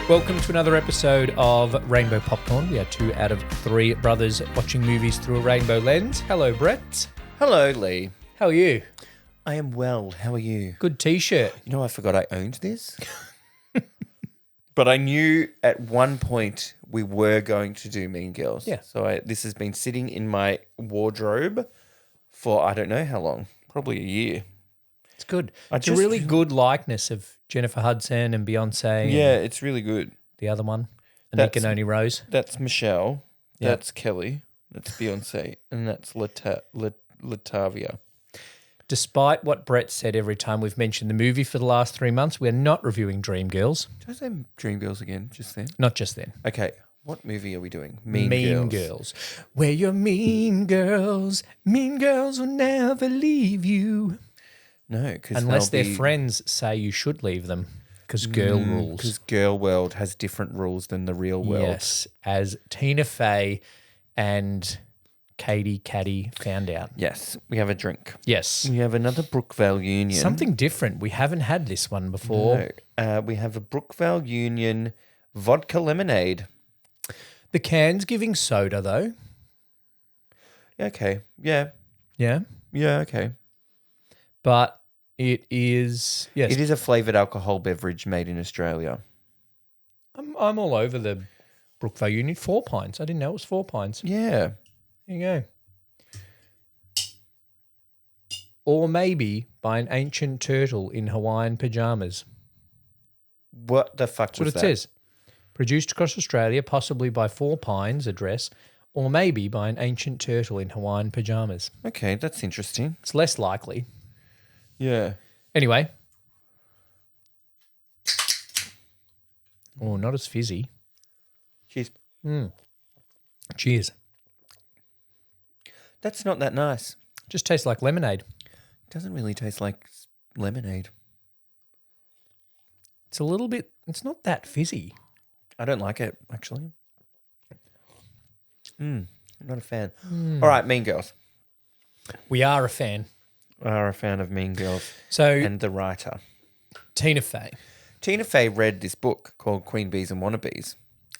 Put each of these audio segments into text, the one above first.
Welcome to another episode of Rainbow Popcorn. We are 2 out of 3 brothers watching movies through a rainbow lens. Hello, Brett. Hello, Lee. How are you? I am well. How are you? Good T-shirt. You know, I forgot I owned this. But I knew at one point we were going to do Mean Girls. Yeah. So this has been sitting in my wardrobe for I don't know how long. Probably a year. It's good. It's a really good likeness of Jennifer Hudson and Beyonce. Yeah, and it's really good. the other one, Anika Noni Rose. That's Michelle. Yeah. That's Kelly. That's Beyonce. And that's Latavia. Despite what Brett said every time we've mentioned the movie for the last 3 months, we're not reviewing Dreamgirls. Did I say Dreamgirls again just then? Not just then. Okay. What movie are we doing? Mean Girls. We're your mean girls. Mean girls will never leave you. No, because unless their friends say you should leave them, because girl rules. Because girl world has different rules than the real world. Yes, as Tina Fey and Katie Caddy found out. Yes, we have a drink. Yes. We have another Brookvale Union. Something different. We haven't had this one before. No, we have a Brookvale Union vodka lemonade. The can's giving soda, though. Okay, yeah. Yeah. Yeah, okay. But it is, yes. It is a flavoured alcohol beverage made in Australia. I'm all over the Brookvale Union. 4 pints. I didn't know it was 4 pints. Yeah. There you go. Or maybe by an ancient turtle in Hawaiian pajamas. What the fuck That's was what it that? says. Produced across Australia, possibly by 4 Pines address, or maybe by an ancient turtle in Hawaiian pajamas. Okay, that's interesting. It's less likely. Yeah. Anyway. Oh, not as fizzy. Cheers. Cheers. That's not that nice. Just tastes like lemonade. It doesn't really taste like lemonade. It's a little bit, it's not that fizzy. I don't like it, actually. I'm not a fan. All right, Mean Girls. We are a fan. We are a fan of Mean Girls So, and the writer. Tina Fey. Tina Fey read this book called Queen Bees and Wannabes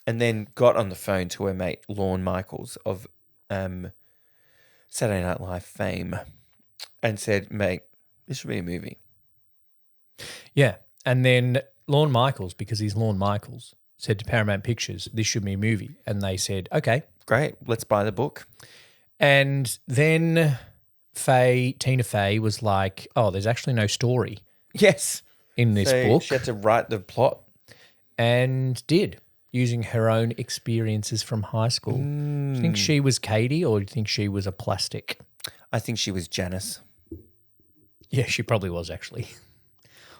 and then got on the phone to her mate Lorne Michaels of Saturday Night Live fame and said, mate, this should be a movie. Yeah. And then Lorne Michaels, because he's Lorne Michaels, said to Paramount Pictures, this should be a movie. And they said, okay. Great, let's buy the book. And then Tina Fey was like, oh, there's actually no story Yes. in this So book. she had to write the plot. And did, using her own experiences from high school. Do you think she was Katie or do you think she was a plastic? I think she was Janice. Yeah, she probably was actually.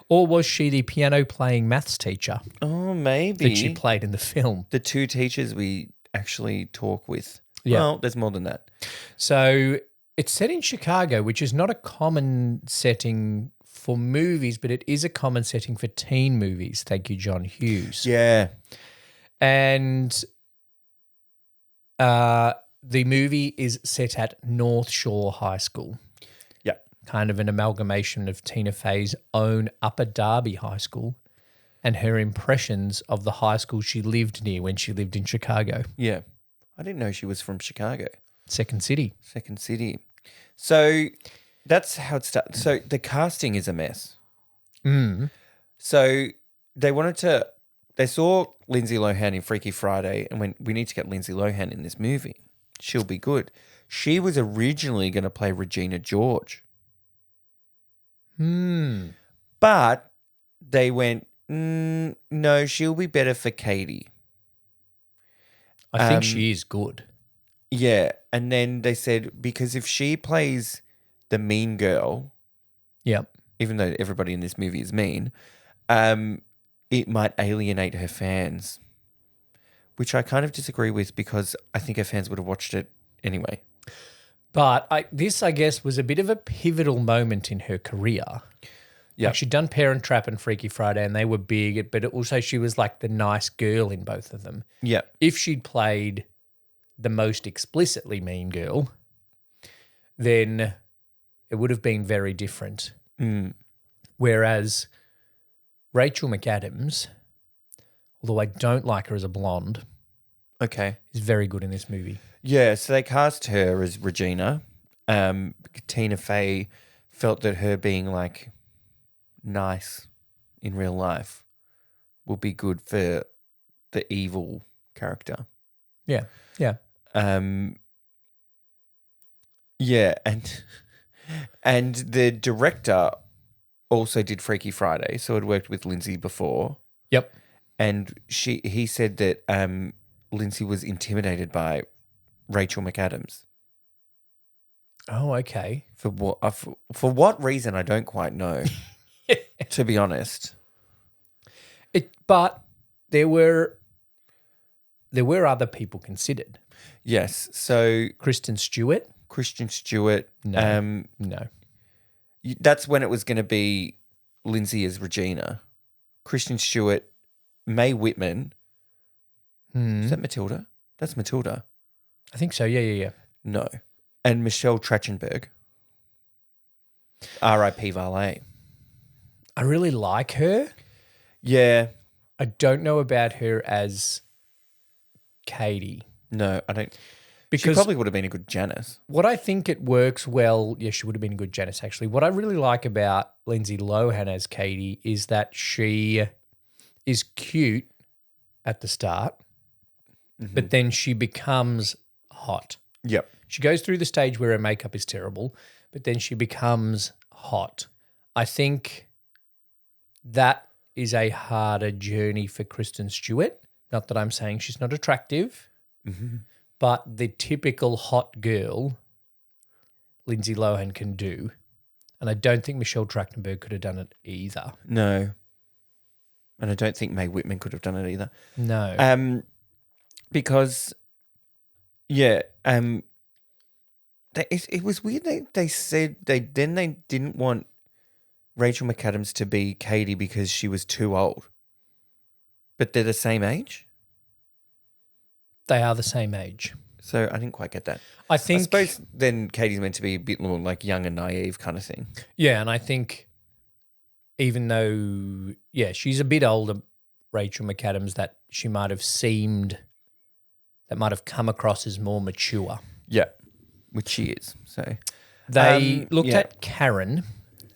Or was she the piano-playing maths teacher Oh, maybe. that she played in the film? The 2 teachers we actually talk with. Yeah. Well, there's more than that. So it's set in Chicago, which is not a common setting for movies, but it is a common setting for teen movies. Thank you, John Hughes. Yeah. And the movie is set at North Shore High School. Yeah. Kind of an amalgamation of Tina Fey's own Upper Darby High School and her impressions of the high school she lived near when she lived in Chicago. Yeah. I didn't know she was from Chicago. Second city. Second city. So that's how it started. So the casting is a mess. So they saw Lindsay Lohan in Freaky Friday and went, we need to get Lindsay Lohan in this movie. She'll be good. She was originally going to play Regina George. But they went, no, she'll be better for Katie. I think she is good. Yeah. And then they said, because if she plays the mean girl, Yep. even though everybody in this movie is mean, it might alienate her fans, which I kind of disagree with because I think her fans would have watched it anyway. But this, I guess, was a bit of a pivotal moment in her career. Yeah. Like she'd done Parent Trap and Freaky Friday and they were big, but also she was like the nice girl in both of them. Yeah. If she'd played the most explicitly mean girl, then it would have been very different. Whereas Rachel McAdams, although I don't like her as a blonde, Okay. is very good in this movie. Yeah, so they cast her as Regina. Tina Fey felt that her being like nice in real life will be good for the evil character. Yeah, yeah. Yeah, and the director also did Freaky Friday, so had worked with Lindsay before, Yep. and he said that Lindsay was intimidated by Rachel McAdams. Oh, okay. For what reason I don't quite know, to be honest. But there were other people considered. Yes, so Kristen Stewart? Christian Stewart. No. That's when it was going to be Lindsay as Regina. Christian Stewart, Mae Whitman. Is that Matilda? That's Matilda. I think so. Yeah. No. And Michelle Trachtenberg. R.I.P. Valet. I really like her. Yeah. I don't know about her as Katie. No, I don't. Because she probably would have been a good Janice. what I think it works well, yeah, she would have been a good Janice actually. What I really like about Lindsay Lohan as Katie is that she is cute at the start, but then she becomes hot. Yep. She goes through the stage where her makeup is terrible, but then she becomes hot. I think that is a harder journey for Kristen Stewart. Not that I'm saying she's not attractive, but the typical hot girl Lindsay Lohan can do. And I don't think Michelle Trachtenberg could have done it either. No. And I don't think Mae Whitman could have done it either. No. Because, yeah, it was weird. They said they didn't want Rachel McAdams to be Katie because she was too old. But they're the same age? They are the same age. So I didn't quite get that. I suppose then Katie's meant to be a bit more like young and naive kind of thing. Yeah, and I think even though, yeah, she's a bit older, Rachel McAdams, that she might have come across as more mature. Yeah, which she is. So they looked at Karen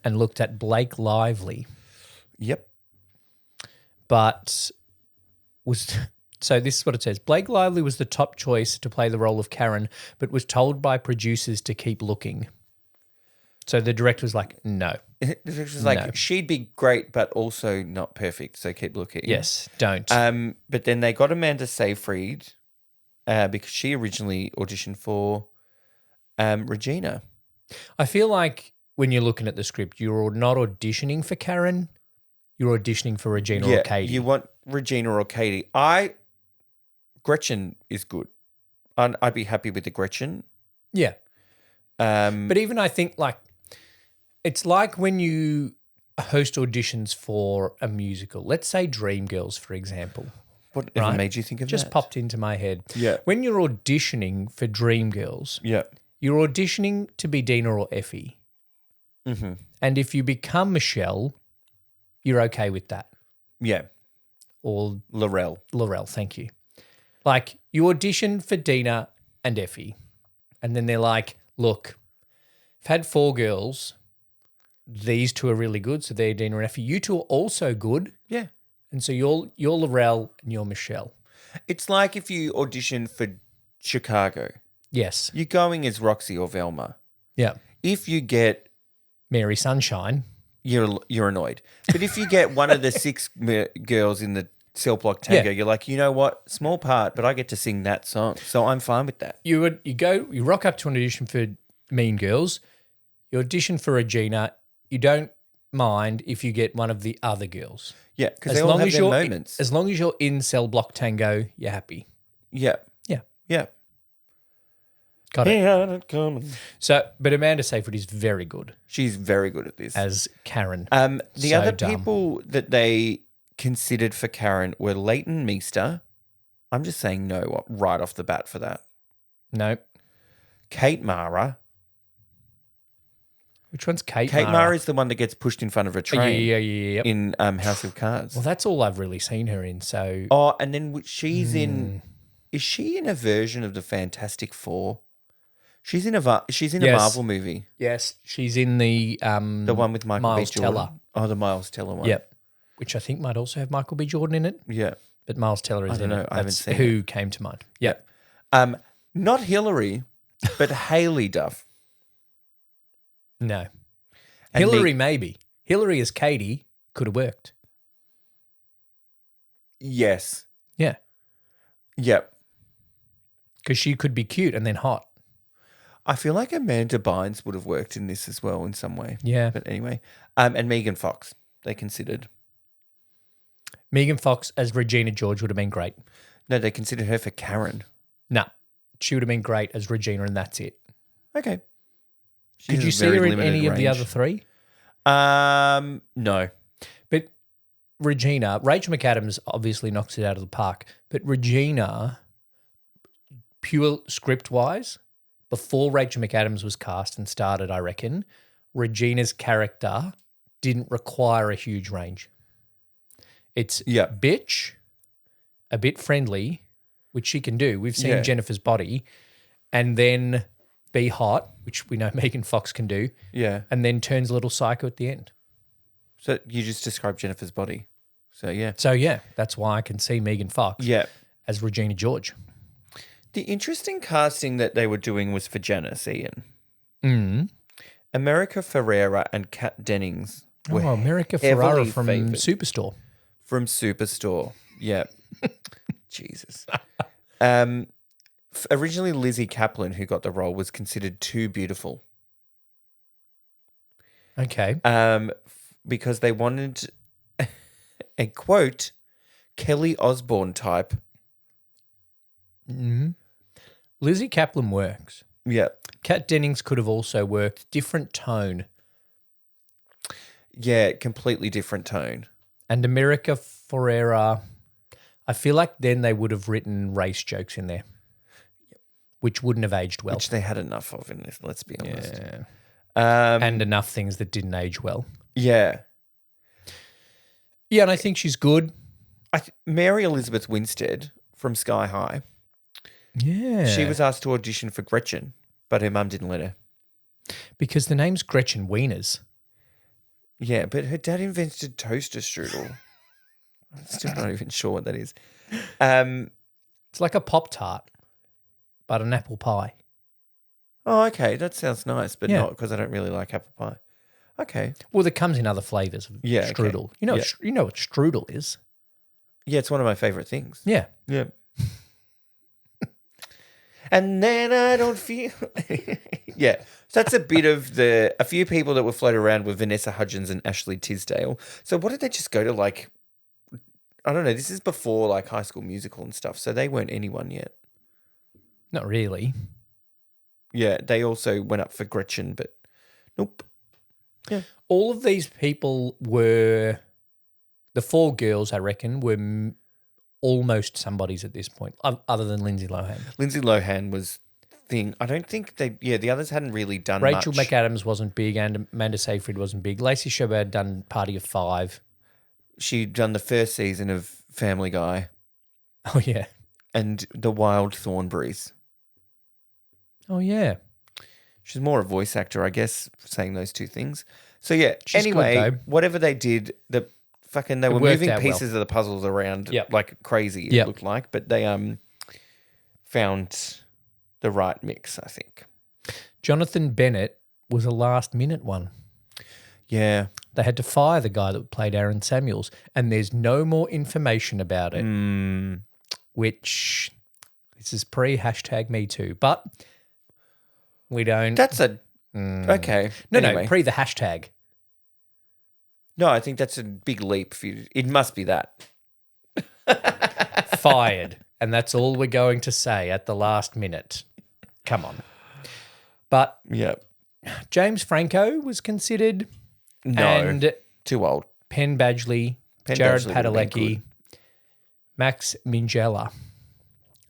and looked at Blake Lively. Yep. But so this is what it says. Blake Lively was the top choice to play the role of Karen, but was told by producers to keep looking. So the director was like, no. The director was like, No. she'd be great, but also not perfect, so keep looking. Yes, don't. But then they got Amanda Seyfried because she originally auditioned for Regina. I feel like when you're looking at the script, you're not auditioning for Karen, you're auditioning for Regina or Katie. You want Regina or Katie. Gretchen is good. I'd be happy with the Gretchen. Yeah. But even I think it's like when you host auditions for a musical. Let's say Dreamgirls, for example. Whatever made you think of Just that? popped into my head. Yeah. When you're auditioning for Dreamgirls, Yeah. you're auditioning to be Dina or Effie. Mm-hmm. And if you become Michelle, you're okay with that. Yeah. Or Laurel, thank you. Like, you audition for Dina and Effie, and then they're like, look, I've had 4 girls. These 2 are really good, so they're Dina and Effie. You 2 are also good. Yeah. And so you're Laurel and you're Michelle. It's like if you audition for Chicago. Yes. You're going as Roxy or Velma. Yeah. If you get Mary Sunshine. You're annoyed. But if you get one of the 6 girls in the Cell Block Tango, Yeah. you're like, you know what? Small part, but I get to sing that song. So I'm fine with that. You rock up to an audition for Mean Girls. You audition for Regina. You don't mind if you get one of the other girls. Yeah, because they all have their moments. As long as you're in Cell Block Tango, you're happy. Yeah. Yeah. Yeah. Got it. Yeah, coming. So, but Amanda Seyfried is very good She's very good at this. as Karen. The So other dumb. people that they considered for Karen were Leighton Meester. I'm just saying no right off the bat for that. Nope. Kate Mara. Which one's Kate Kate Mara? Mara is the one that gets pushed in front of a Oh, train yeah. in House of Cards. Well, that's all I've really seen her in. So Oh, and then she's in. Is she in a version of the Fantastic Four? She's in a Yes. Marvel movie. yes, she's in the The one with Michael Miles B. Jordan. Teller. Oh, the Miles Teller one. Yep, which I think might also have Michael B. Jordan in it. Yeah. But Miles Teller is I don't in know. it. I haven't That's seen who came to mind. Yep. Not Hillary, but Haley Duff. No. And Hillary, maybe. Hillary as Katie could have worked. Yes. Yeah. Yep. Because she could be cute and then hot. I feel like Amanda Bynes would have worked in this as well in some way. Yeah. But anyway. And Megan Fox, they considered. Megan Fox as Regina George would have been great. No, they considered her for Karen. No. She would have been great as Regina and that's it. Okay. She Could has you a see very her in limited any of the range. other three? No. But Regina, Rachel McAdams obviously knocks it out of the park. But Regina, pure script-wise, before Rachel McAdams was cast and started, I reckon, Regina's character didn't require a huge range. It's bitch, a bit friendly, which she can do. We've seen Jennifer's Body, and then be hot, which we know Megan Fox can do, Yeah. and then turns a little psycho at the end. So you just described Jennifer's Body. So, yeah. So, yeah, that's why I can see Megan Fox Yeah. as Regina George. The interesting casting that they were doing was for Janice Ian. America Ferrera and Kat Dennings were America heavily Ferrara from favoured. Superstore. From Superstore. Yeah. Jesus. Originally, Lizzie Kaplan, who got the role, was considered too beautiful. Okay. Because they wanted a quote Kelly Osbourne type. Lizzie Kaplan works. Yeah. Kat Dennings could have also worked. Different tone. Yeah, completely different tone. And America Ferrera, I feel like then they would have written race jokes in there, which wouldn't have aged well. Which they had enough of in this, let's be honest. Yeah. Um, And enough things that didn't age well. yeah. Yeah, and I think she's good. Mary Elizabeth Winstead from Sky High. Yeah. She was asked to audition for Gretchen, but her mum didn't let her. Because the name's Gretchen Wieners. Yeah, but her dad invented toaster strudel. I'm still not even sure what that is. It's like a Pop-Tart, but an apple pie. Oh, okay. That sounds nice, but Yeah. not because I don't really like apple pie. Okay. Well, that comes in other flavours of Yeah, okay. strudel. You know, Yeah. you know what strudel is. Yeah, it's one of my favourite things. Yeah. Yeah. And then I don't feel... yeah. So that's a bit of a few people that were floated around with Vanessa Hudgens and Ashley Tisdale. So what did they just go to like... I don't know. This is before like High School Musical and stuff. So they weren't anyone yet. Not really. Yeah. They also went up for Gretchen, but nope. Yeah. All of these people were, the four girls, I reckon, were almost somebodies at this point, other than Lindsay Lohan. Lindsay Lohan was thing. I don't think the others hadn't really done Rachel much. McAdams wasn't big, and Amanda Seyfried wasn't big. Lacey Chabert had done Party of Five. She'd done the first season of Family Guy Oh, yeah. and The Wild Thornberrys. Oh, yeah. She's more a voice actor, I guess, saying those two things. So, yeah, She's good, anyway, though. whatever they did, they were worked moving out pieces of the puzzles around Yep. like crazy, it Yep. looked like. But they found the right mix, I think. Jonathan Bennett was a last-minute one. Yeah. They had to fire the guy that played Aaron Samuels, and there's no more information about it, which this is pre-#MeToo, but we don't. That's okay. No, Anyway. pre the hashtag. No, I think that's a big leap for you. It must be that. Fired. And that's all we're going to say at the last minute. Come on. But Yeah. James Franco was considered. No. And Too old. Penn Badgley, Penn Jared Badgley would have been Padalecki, Max Minghella.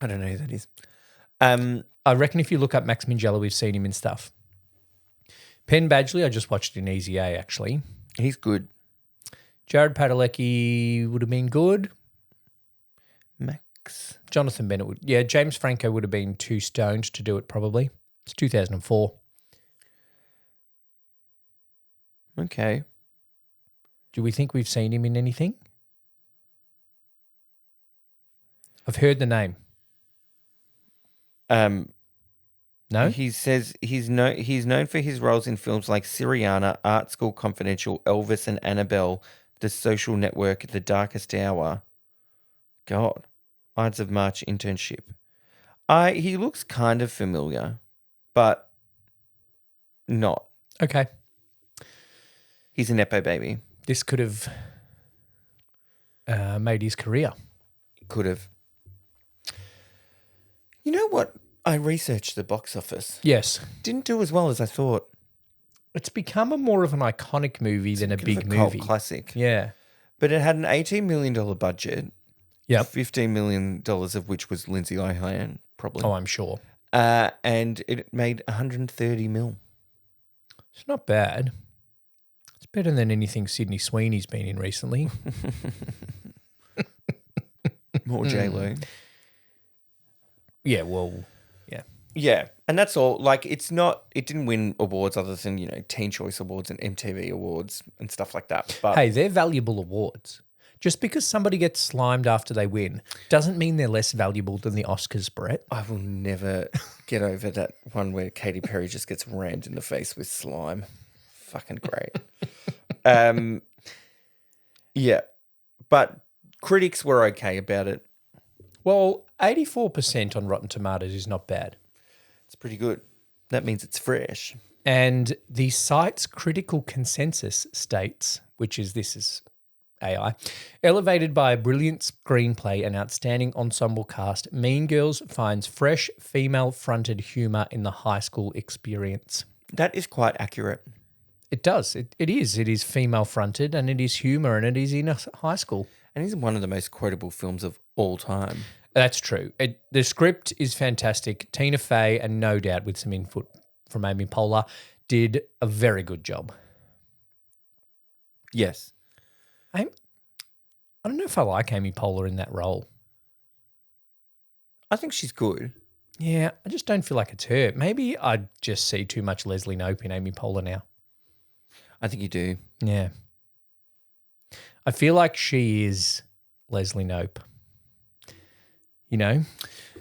I don't know who that is. I reckon if you look up Max Minghella, we've seen him in stuff. Penn Badgley, I just watched in Easy A, actually. He's good. Jared Padalecki would have been good. Max. Jonathan Bennett would. Yeah, James Franco would have been too stoned to do it probably. It's 2004. Okay. Do we think we've seen him in anything? I've heard the name. No? He says he's known for his roles in films like Syriana, Art School Confidential, Elvis and Annabelle, The Social Network, The Darkest Hour. God. Ides of March Internship. He looks kind of familiar, but not. Okay. He's a Nepo baby. This could have made his career. Could have. You know what? I researched the box office. Yes. Didn't do as well as I thought. It's become more of an iconic movie than a big cult movie. Classic. Yeah. But it had an $18 million budget. Yep. $15 million of which was Lindsay Lohan, probably. Oh, I'm sure. And it made 130 mil. It's not bad. It's better than anything Sydney Sweeney's been in recently. More J-Lo. Yeah, well, yeah. Yeah, and that's all. Like, it didn't win awards other than, Teen Choice Awards and MTV Awards and stuff like that. But Hey, they're valuable awards. Just because somebody gets slimed after they win doesn't mean they're less valuable than the Oscars, Brett. I will never get over that one where Katy Perry just gets rammed in the face with slime. Fucking great. Yeah, but critics were okay about it. Well, 84% on Rotten Tomatoes is not bad. It's pretty good. That means it's fresh. And the site's critical consensus states, this is AI, elevated by a brilliant screenplay and outstanding ensemble cast, Mean Girls finds fresh female-fronted humour in the high school experience. That is quite accurate. It does. It is. It is female-fronted and it is humour and it is in a high school. And it's one of the most quotable films of all time. That's true. The script is fantastic. Tina Fey, and no doubt with some input from Amy Poehler, did a very good job. Yes. I don't know if I like Amy Poehler in that role. I think she's good. Yeah, I just don't feel like it's her. Maybe I just see too much Leslie Knope in Amy Poehler now. I think you do. Yeah. I feel like she is Leslie Knope.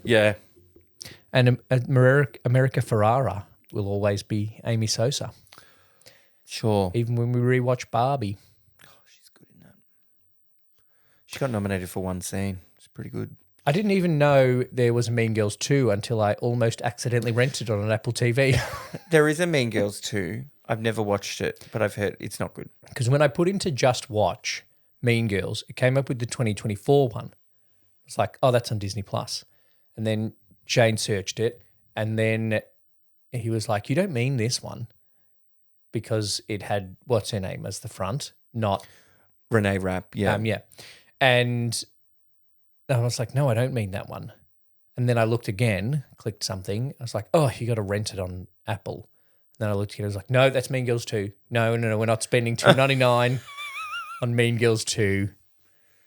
Yeah. And America Ferrara will always be Amy Sosa. Sure. Even when we rewatch Barbie. Oh, she's good in that. She got nominated for one scene. It's pretty good. I didn't even know there was a Mean Girls 2 until I almost accidentally rented it on an Apple TV. There is a Mean Girls 2. I've never watched it, but I've heard it's not good. Because when I put into Just Watch Mean Girls, it came up with the 2024 one. It's like, oh, that's on Disney Plus. And then Shane searched it, and then he was like, you don't mean this one, because it had what's her name as the front, not Renee Rapp, yeah. yeah. And I was like, no, I don't mean that one. And then I looked again, clicked something. I was like, oh, you got to rent it on Apple. And then I looked again. I was like, no, that's Mean Girls 2. No, we're not spending $2.99 on Mean Girls 2.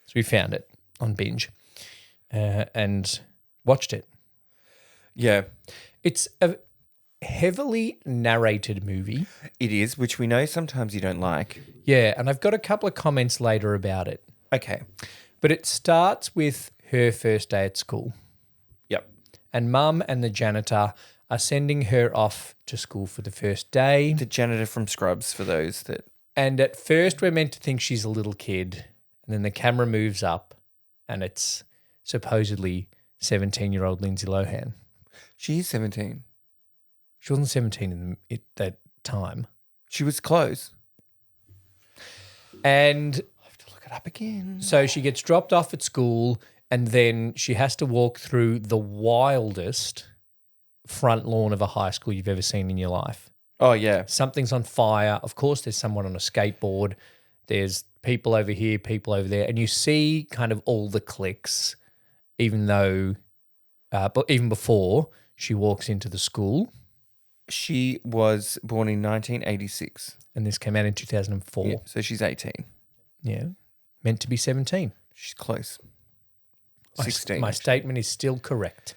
So we found it on Binge and watched it. Yeah. It's a heavily narrated movie. It is, which we know sometimes you don't like. Yeah, and I've got a couple of comments later about it. Okay. But it starts with her first day at school. Yep. And Mum and the janitor are sending her off to school for the first day. The janitor from Scrubs, for those that... And at first we're meant to think she's a little kid. And then the camera moves up and it's supposedly 17-year-old Lindsay Lohan. She is 17. She wasn't 17 at that time. She was close. And I have to look it up again. so she gets dropped off at school and then she has to walk through the wildest front lawn of a high school you've ever seen in your life. Oh, yeah. Something's on fire. Of course, there's someone on a skateboard. There's people over here, people over there. And you see kind of all the cliques, even though, but even before she walks into the school. She was born in 1986. And this came out in 2004. Yeah, so she's 18. Yeah. Meant to be 17. She's close. My- 16. My statement is still correct.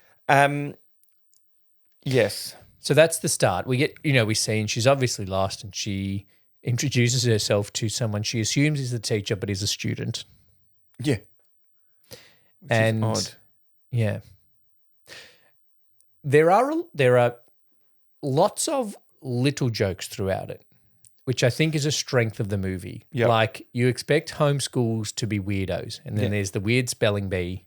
Yes. So that's the start. We get, we see, and she's obviously lost, and she introduces herself to someone she assumes is the teacher, but is a student. Yeah. Which And is odd. yeah, there are lots of little jokes throughout it, which I think is a strength of the movie. Yep. Like you expect homeschools to be weirdos, and then there's the weird spelling bee,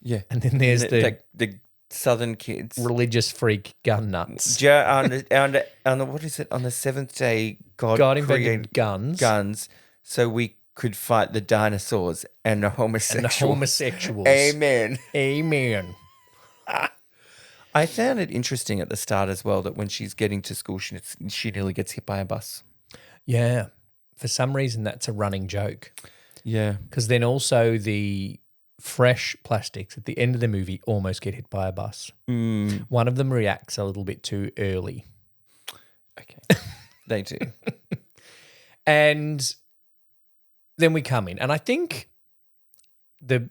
Yeah. and then there's the Southern kids. religious freak gun nuts. On the what is it? On the seventh day, God Invented created guns. so we could fight the dinosaurs and the homosexuals. Amen. Amen. I found it interesting at the start as well that when she's getting to school, she nearly gets hit by a bus. Yeah. For some reason, that's a running joke. Yeah. Because then also the fresh plastics at the end of the movie almost get hit by a bus. One of them reacts a little bit too early. Okay. They do. And then we come in. And I think the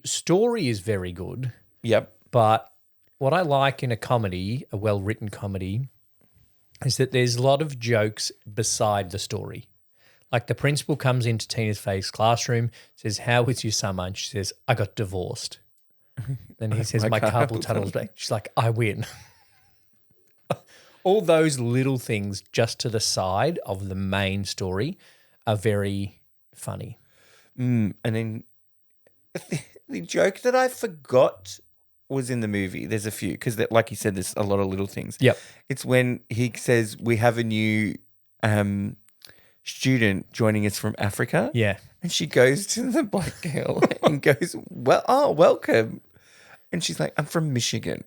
story is very good. Yep. But what I like in a comedy, a well-written comedy, is that there's a lot of jokes beside the story. Like the principal comes into Tina's Faye's classroom, says, "How was your summer?" And she says, "I got divorced." Then he says, "My carpal tunnel's back." She's like, "I win." All those little things just to the side of the main story are very funny. And then the joke that I forgot was in the movie. There's a few because, like you said, there's a lot of little things. Yep. It's when he says we have a new student joining us from Africa. Yeah. And she goes to the black girl and goes, welcome. And she's like, I'm from Michigan.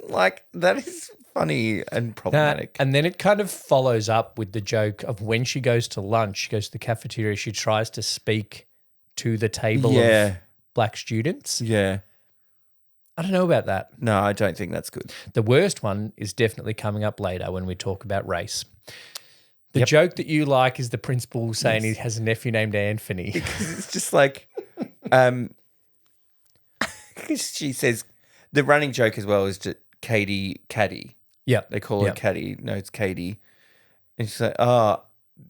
Like, that is funny and problematic. And then it kind of follows up with the joke of when she goes to lunch, she goes to the cafeteria, she tries to speak to the table of black students. Yeah. I don't know about that. No, I don't think that's good. The worst one is definitely coming up later when we talk about race. The joke that you like is the principal saying he has a nephew named Anthony. Because it's just like, she says, the running joke as well is to Caddy. Yeah. They call her Caddy. No, it's Katie. And she's like,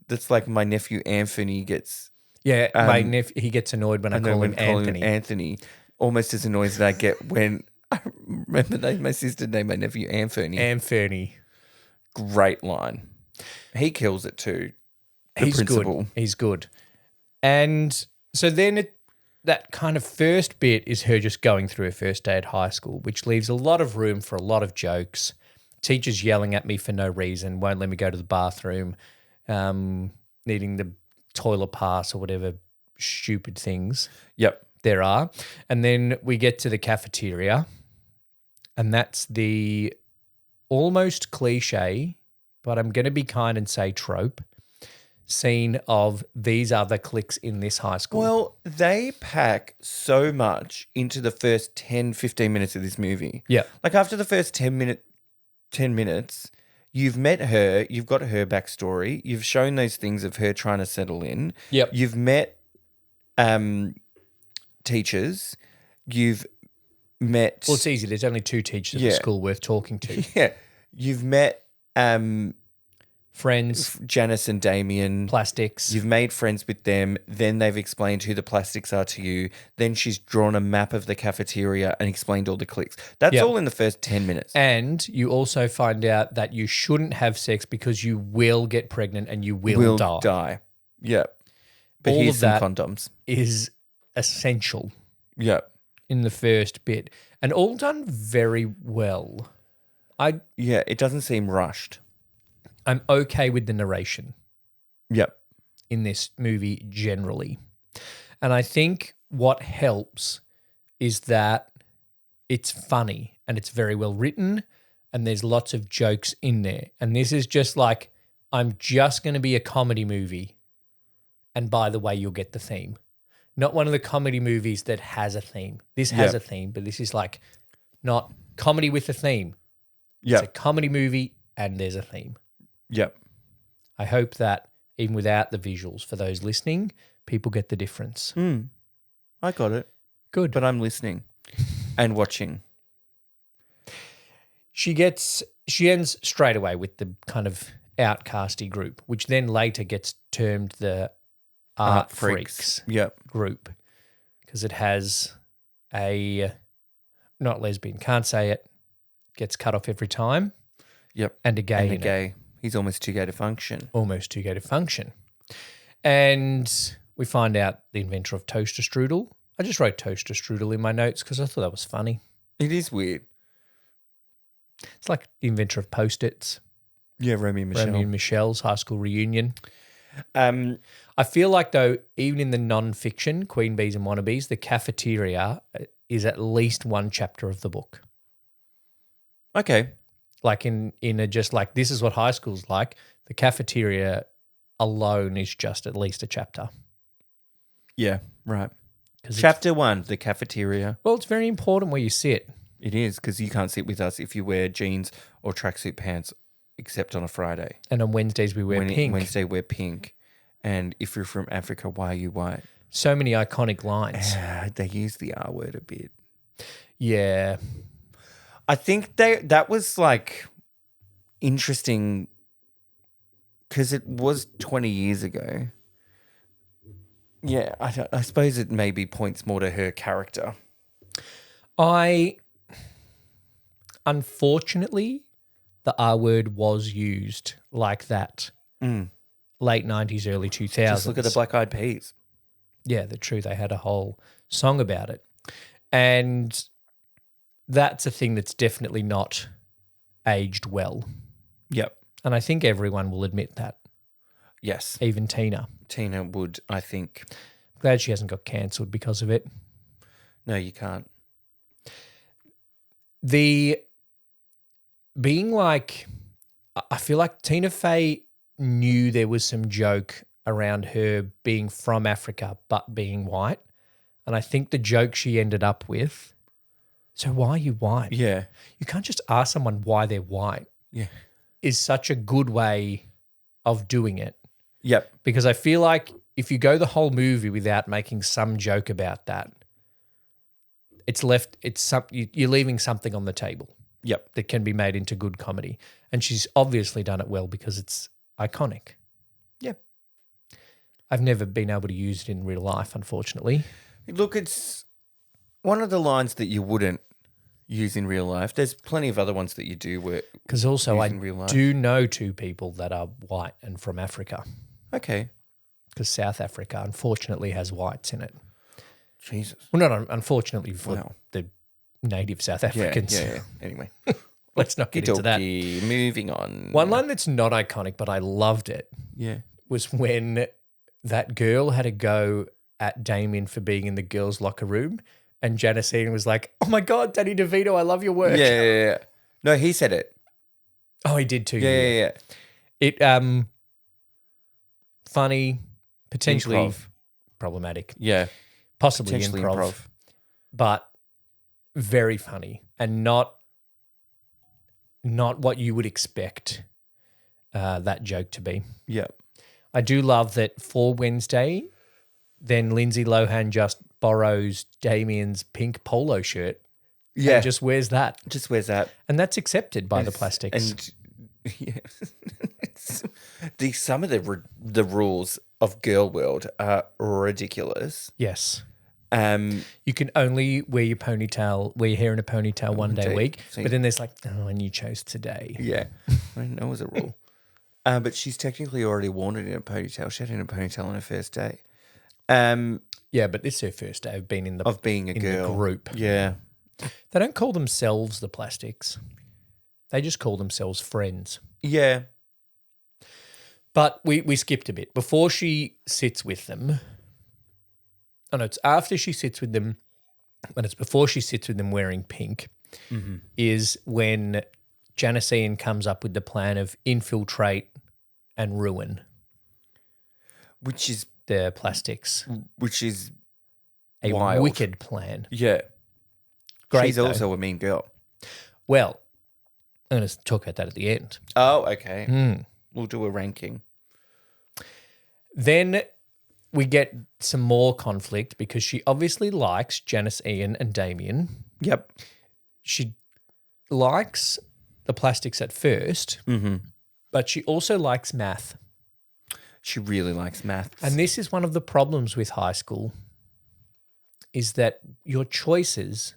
that's like my nephew Anthony gets. Yeah, he gets annoyed when I call him Anthony. Anthony. Almost as annoyed as I get when I remember my sister named my nephew Anthony. Anthony. Great line. He kills it too. He's principal. good. He's good. And so then that kind of first bit is her just going through her first day at high school, which leaves a lot of room for a lot of jokes. Teachers yelling at me for no reason, won't let me go to the bathroom, needing the toilet pass or whatever stupid things. Yep. There are. And then we get to the cafeteria, and that's the almost cliche, but I'm going to be kind and say trope, scene of these are the cliques in this high school. Well, they pack so much into the first 10, 15 minutes of this movie. Yeah. Like after the first 10 minutes, you've met her, you've got her backstory, you've shown those things of her trying to settle in. Yep. You've met teachers, you've met... Well, it's easy. There's only 2 teachers at the school worth talking to. Yeah. You've met... Friends. Janice and Damien. Plastics. You've made friends with them. Then they've explained who the plastics are to you. Then she's drawn a map of the cafeteria and explained all the cliques. That's all in the first 10 minutes. And you also find out that you shouldn't have sex because you will get pregnant and you will die. Yep. But all here's of some that condoms. Is essential. Yep. In the first bit. And all done very well. Yeah, it doesn't seem rushed. I'm okay with the narration. Yep. In this movie generally. And I think what helps is that it's funny and it's very well written and there's lots of jokes in there. And this is just like, I'm just going to be a comedy movie. And by the way, you'll get the theme. Not one of the comedy movies that has a theme. This has a theme, but this is like not comedy with a theme. Yeah. It's a comedy movie and there's a theme. Yep. I hope that even without the visuals, for those listening, people get the difference. I got it. Good. But I'm listening and watching. She ends straight away with the kind of outcasty group, which then later gets termed the Art Freaks Yep. group, because it has a not lesbian, can't say it, gets cut off every time. Yep. And a gay And a in it. gay. He's almost too gay to function. Almost too gay to function. And we find out the inventor of toaster strudel. I just wrote toaster strudel in my notes because I thought that was funny. It is weird. It's like the inventor of Post-its. Yeah, Romeo and Michelle. Romeo and Michelle's high school reunion. Um, I feel like, though, even in the non-fiction, Queen Bees and Wannabes, the cafeteria is at least one chapter of the book. okay. Like in a just like, this is what high school's like. The cafeteria alone is just at least a chapter. Yeah, right. It's- Chapter 1, the cafeteria. Well, it's very important where you sit. It is, because you can't sit with us if you wear jeans or tracksuit pants, except on a Friday. And on Wednesdays we wear pink. Wednesday, wear pink. And if you're from Africa, why are you white? So many iconic lines. They use the R word a bit. Yeah. I think that was like interesting because it was 20 years ago. Yeah, I suppose it maybe points more to her character. Unfortunately, the R word was used like that. Late 90s, early 2000s. Just look at the Black Eyed Peas. Yeah, the truth. They had a whole song about it. And that's a thing that's definitely not aged well. Yep. And I think everyone will admit that, Yes. even Tina. Tina would, I think. Glad she hasn't got cancelled because of it. No, you can't. The being like, I feel like Tina Fey knew there was some joke around her being from Africa but being white. And I think the joke she ended up with, so why are you white? Yeah. You can't just ask someone why they're white, Yeah. is such a good way of doing it. Yep. Because I feel like if you go the whole movie without making some joke about that, you're leaving something on the table. Yep. That can be made into good comedy. And she's obviously done it well because it's iconic. Yeah. I've never been able to use it in real life, unfortunately. Look, it's one of the lines that you wouldn't use in real life. There's plenty of other ones that you do work. Because also I in real life. do know two people that are white and from Africa. Okay. Because South Africa, unfortunately, has whites in it. Jesus. Well, not unfortunately for Wow. the native South Yeah, Africans. yeah. Anyway. Let's not get into that. Moving on. One line that's not iconic, but I loved it, Yeah. was when that girl had a go at Damien for being in the girls' locker room, and Janice was like, "Oh my God, Danny DeVito, I love your work." Yeah. No, he said it. Oh, he did too. Yeah. It funny, potentially Improv. problematic, Yeah. possibly Potentially improv, but very funny and not what you would expect that joke to be. Yeah. I do love that for Wednesday, then Lindsay Lohan just borrows Damien's pink polo shirt Yeah. and just wears that. Just wears that. And that's accepted by the plastics. And yeah. Some of the rules of Girl World are ridiculous. Yes. You can only wear your hair in a ponytail one day a week. See. But then there's like, oh, and you chose today. Yeah. I didn't know it was a rule. But she's technically already worn it in a ponytail. She had it in a ponytail on her first day. Yeah, but this is her first day of being in Of being a girl. the group. Yeah. They don't call themselves the plastics. They just call themselves friends. Yeah. But we skipped a bit. Before she sits with them, oh no, it's after she sits with them, but it's before she sits with them wearing pink, is when Janice comes up with the plan of infiltrate and ruin Which is the plastics. a wild. Wicked plan. Yeah. Great, She's though. also a mean girl. Well, I'm going to talk about that at the end. Oh, okay. We'll do a ranking. Then we get some more conflict because she obviously likes Janice, Ian, and Damien. Yep. She likes the plastics at first, but she also likes math. She really likes maths. And this is one of the problems with high school, is that your choices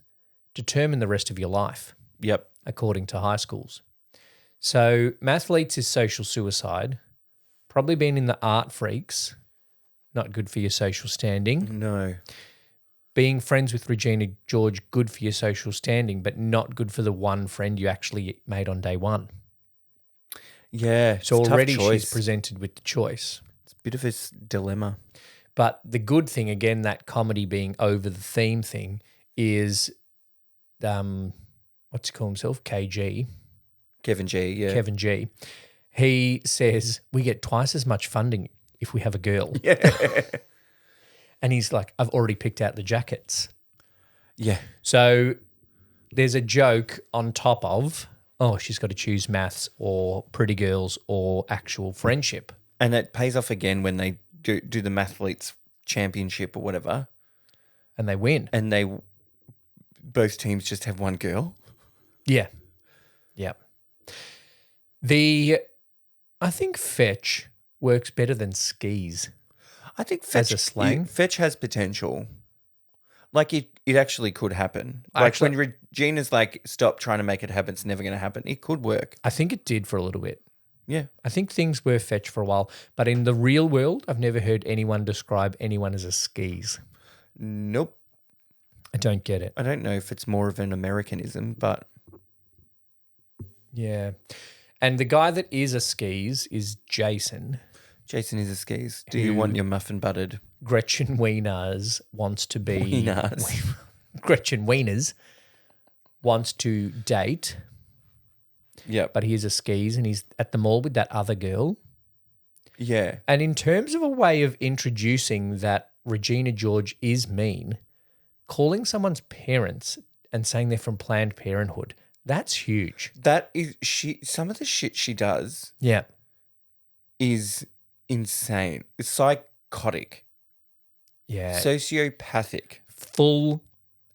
determine the rest of your life, Yep. according to high schools. So mathletes is social suicide, probably been in the art freaks, not good for your social standing. No. Being friends with Regina George, good for your social standing, but not good for the one friend you actually made on day one. Yeah. So it's a already tough choice. she's presented with the choice. It's a bit of a dilemma. But the good thing, again, that comedy being over the theme thing is, what's he call himself? KG. Kevin G, yeah. Kevin G. He says, we get twice as much funding if we have a girl. Yeah. And he's like, I've already picked out the jackets. Yeah. So there's a joke on top of, oh, she's got to choose maths or pretty girls or actual friendship. And it pays off again when they do the Mathletes Championship or whatever. And they win. And both teams just have one girl. Yeah. Yeah. I think fetch works better than skis. I think fetch, a slang? Fetch has potential. Like it actually could happen. Like when Regina's like, stop trying to make it happen, it's never going to happen. It could work. I think it did for a little bit. Yeah. I think things were fetch for a while. But in the real world, I've never heard anyone describe anyone as a skis. Nope. I don't get it. I don't know if it's more of an Americanism, but Yeah. And the guy that is a skis is Jason. Jason is a skis. Do you want your muffin buttered? Gretchen Wieners wants to be... Wieners. Gretchen Wieners wants to date, Yeah. but he is a skis and he's at the mall with that other girl. Yeah. And in terms of a way of introducing that Regina George is mean, calling someone's parents and saying they're from Planned Parenthood, that's huge. That is some of the shit she does Yeah. is insane. It's psychotic. Yeah. Sociopathic. Full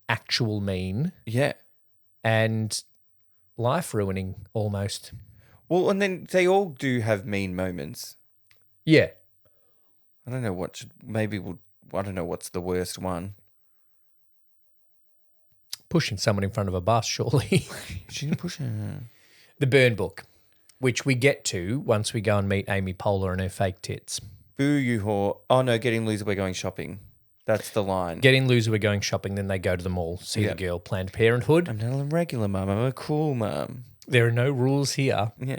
actual mean Yeah. and life ruining almost. Well, and then they all do have mean moments. Yeah. I don't know I don't know what's the worst one. Pushing someone in front of a bus, surely. She didn't push her. The burn book, which we get to once we go and meet Amy Poehler and her fake tits. Boo, you whore. Oh, no, getting loser, we're going shopping. That's the line. Getting loser, we're going shopping, then they go to the mall, see the girl, Planned Parenthood. I'm not a regular mum. I'm a cool mum. There are no rules here. Yeah.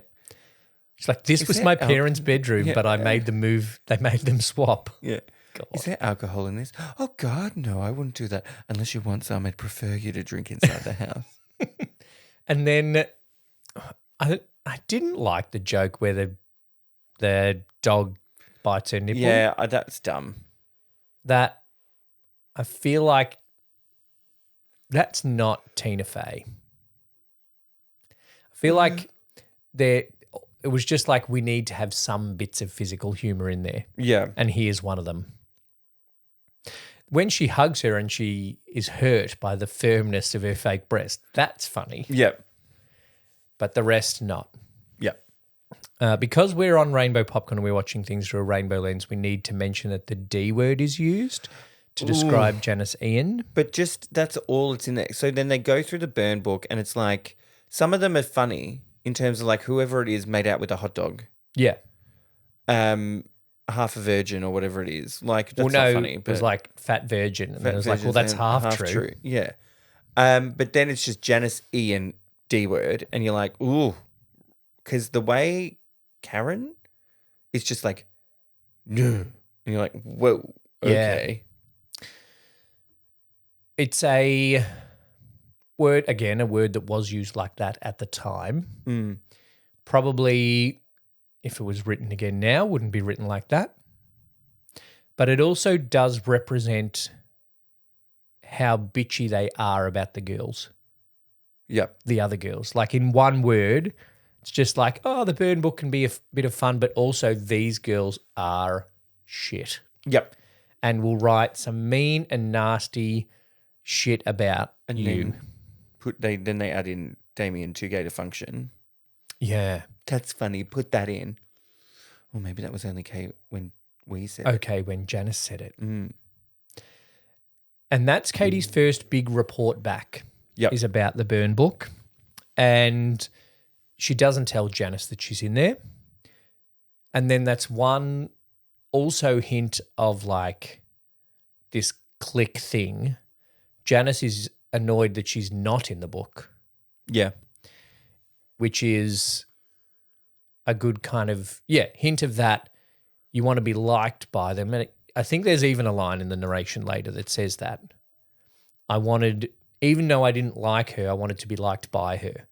She's like, this was there my parents' bedroom, Yeah. but I made them move. They made them swap. Yeah. God. Is there alcohol in this? Oh, God, no, I wouldn't do that. Unless you want some, I'd prefer you to drink inside the house. And then I didn't like the joke where the dog bites her nipple. Yeah, that's dumb. That I feel like that's not Tina Fey. I feel like it was just like we need to have some bits of physical humor in there. Yeah. And here's one of them. When she hugs her and she is hurt by the firmness of her fake breast, that's funny. Yeah. But the rest, not. Yeah. Because we're on Rainbow Popcorn and we're watching things through a rainbow lens, we need to mention that the D word is used to describe Janice Ian. But just that's all it's in there. So then they go through the burn book and it's like some of them are funny in terms of like whoever it is made out with a hot dog. Yeah. Half a virgin or whatever it is. Like that's not funny. It was like fat virgin. And Fat it was like, well, that's virgins half and true. Yeah. But then it's just Janice Ian D word and you're like, ooh. Because the way Karen is just like, no. And you're like, whoa, okay. Yeah. It's a word that was used like that at the time. Probably, if it was written again now, wouldn't be written like that. But it also does represent how bitchy they are about the girls. Yep. the other girls. Like in one word, it's just like, oh, the burn book can be a bit of fun, but also these girls are shit Yep. and will write some mean and nasty shit about And you. then they add in Damien to Gator Function. Yeah. That's funny. Put that in. Or maybe that was only Kate when we said it. Okay, when Janice said it. Mm. And that's Katie's first big report back. Yep. Is about the burn book. And she doesn't tell Janice that she's in there. And then that's one also hint of like this click thing. Janice is annoyed that she's not in the book, Yeah. which is a good kind of, hint of that. You want to be liked by them. And I think there's even a line in the narration later that says that. Even though I didn't like her, I wanted to be liked by her.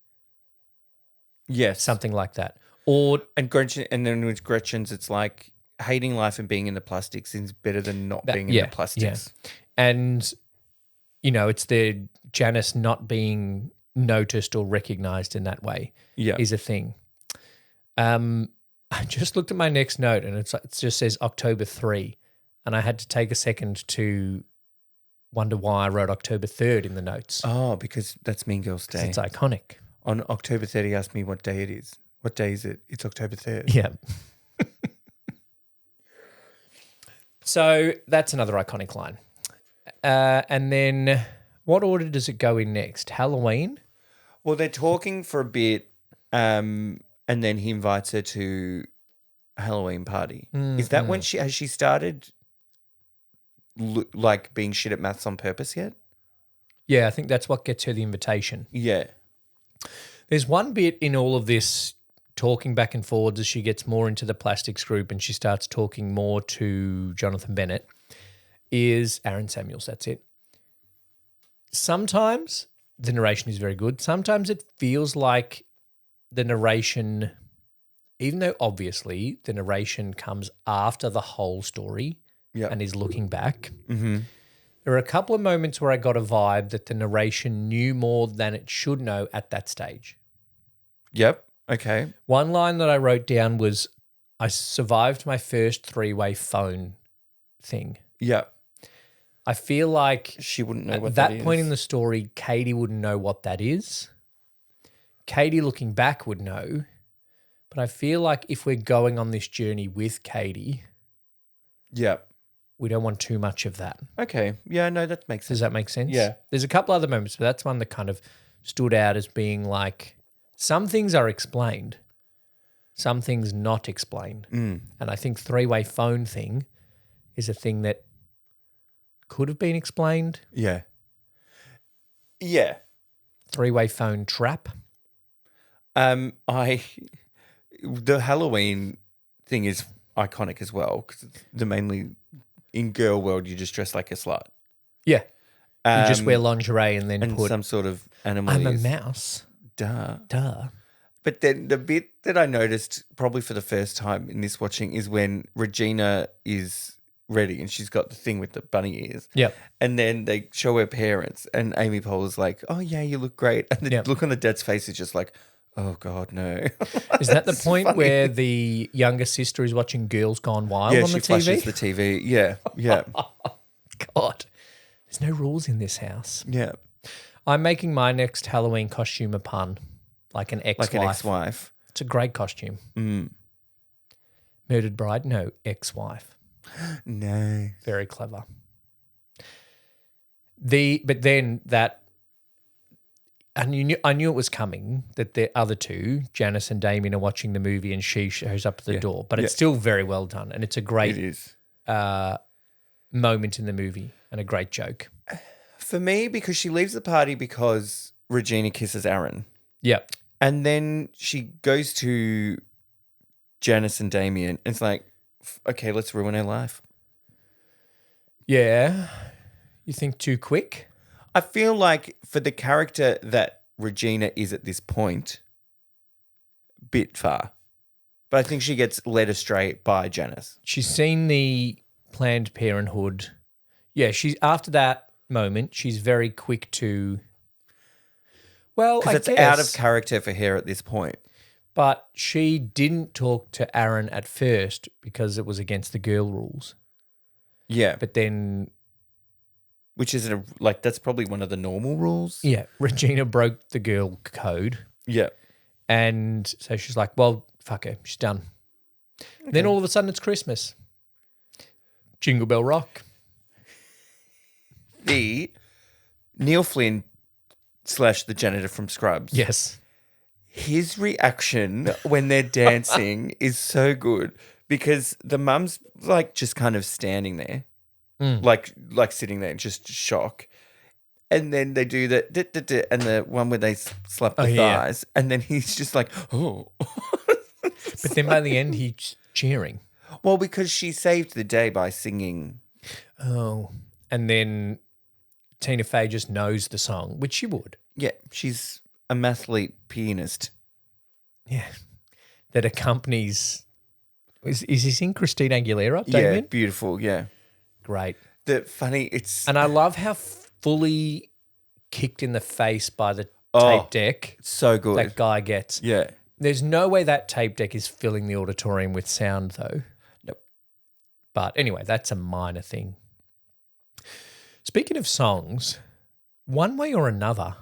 Yes. Something like that. Or And Gretchen, and then with Gretchen's, it's like hating life and being in the plastics is better than not being in the plastics. Yeah. And, it's the Janice not being noticed or recognized in that way is a thing. I just looked at my next note and it just says October 3. And I had to take a second to wonder why I wrote October 3rd in the notes. Oh, because that's Mean Girls Day. It's iconic. On October 3rd, he asked me what day it is. What day is it? It's October 3rd. Yeah. So that's another iconic line. And then what order does it go in next? Halloween? Well, they're talking for a bit, and then he invites her to a Halloween party. Is that when has she started like being shit at maths on purpose yet? Yeah, I think that's what gets her the invitation. Yeah. There's one bit in all of this talking back and forwards as she gets more into the plastics group and she starts talking more to Jonathan Bennett, is Aaron Samuels, that's it. Sometimes the narration is very good. Sometimes it feels like the narration, even though obviously the narration comes after the whole story and is looking back. Mm-hmm. There are a couple of moments where I got a vibe that the narration knew more than it should know at that stage. Yep. Okay. One line that I wrote down was, I survived my first three-way phone thing. Yep. I feel like she wouldn't know what at that that point is. in the story, Katie wouldn't know what that is. Katie looking back would know. But I feel like if we're going on this journey with Katie, we don't want too much of that. Okay. Yeah, no, that makes sense. Does that make sense? Yeah. There's a couple other moments, but that's one that kind of stood out as being like, some things are explained, some things not explained. And I think three-way phone thing is a thing that could have been explained. Yeah. Yeah. Three-way phone trap. The Halloween thing is iconic as well because the mainly in girl world you just dress like a slut. Yeah. You just wear lingerie and then put some sort of animal. I'm a mouse. Duh. But then the bit that I noticed probably for the first time in this watching is when Regina is ready and she's got the thing with the bunny ears. Yep. And then they show her parents and Amy Poehler's like, oh, yeah, you look great. And the look on the dad's face is just like, oh, God, no. Is that the point where the younger sister is watching Girls Gone Wild on the TV? Yeah, she flashes the TV. Yeah. God, there's no rules in this house. Yeah. I'm making my next Halloween costume a pun, like an ex-wife. Like an ex-wife. It's a great costume. Murdered bride? No, ex-wife. No. Very clever. But then that, and I knew it was coming, that the other two, Janice and Damien, are watching the movie and she shows up at the door. But it's still very well done and it's a great moment in the movie and a great joke. For me, because she leaves the party because Regina kisses Aaron. Yep. And then she goes to Janice and Damien and it's like, okay, let's ruin her life. Yeah. You think too quick? I feel like for the character that Regina is at this point, bit far. But I think she gets led astray by Janice. She's seen the Planned Parenthood. Yeah, she's after that moment, she's very quick to... Well, I Because it's guess. out of character for her at this point. But she didn't talk to Aaron at first because it was against the girl rules. Yeah. But then, Which is that's probably one of the normal rules. yeah, Regina broke the girl code. Yeah. And so she's like, well, fuck her. She's done. Okay. Then all of a sudden it's Christmas. Jingle Bell Rock. The Neil Flynn / the janitor from Scrubs. Yes. His reaction when they're dancing is so good because the mum's like just kind of standing there, like sitting there, just shock. And then they do the and the one where they slap the thighs, and then he's just like, oh. But then by the end, he's cheering. Well, because she saved the day by singing. Oh. And then Tina Fey just knows the song, which she would. Yeah, she's a mathlete pianist. Yeah. That accompanies. Is this in Christina Aguilera? Yeah, Damien? beautiful. Yeah. Great. It's. And I love how fully kicked in the face by the tape deck so good. that guy gets. Yeah. There's no way that tape deck is filling the auditorium with sound, though. Nope. But anyway, that's a minor thing. Speaking of songs, One Way or Another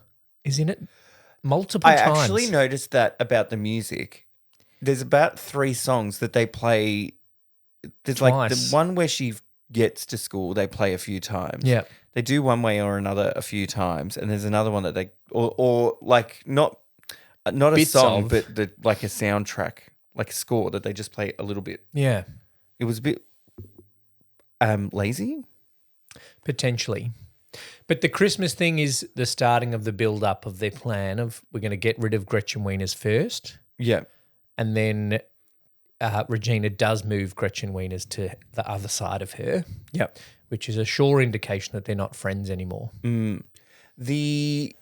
is in it multiple times. I actually noticed that about the music. There's about 3 songs that they play. There's Twice. like the one where she gets to school, they play a few times. Yeah. They do One Way or Another a few times, and there's another one that they or like not a Bits song, of. but like a soundtrack, like a score that they just play a little bit. Yeah. It was a bit lazy. Potentially. But the Christmas thing is the starting of the build-up of their plan of we're going to get rid of Gretchen Wieners first, Yeah. and then Regina does move Gretchen Wieners to the other side of her. Yeah. Which is a sure indication that they're not friends anymore. The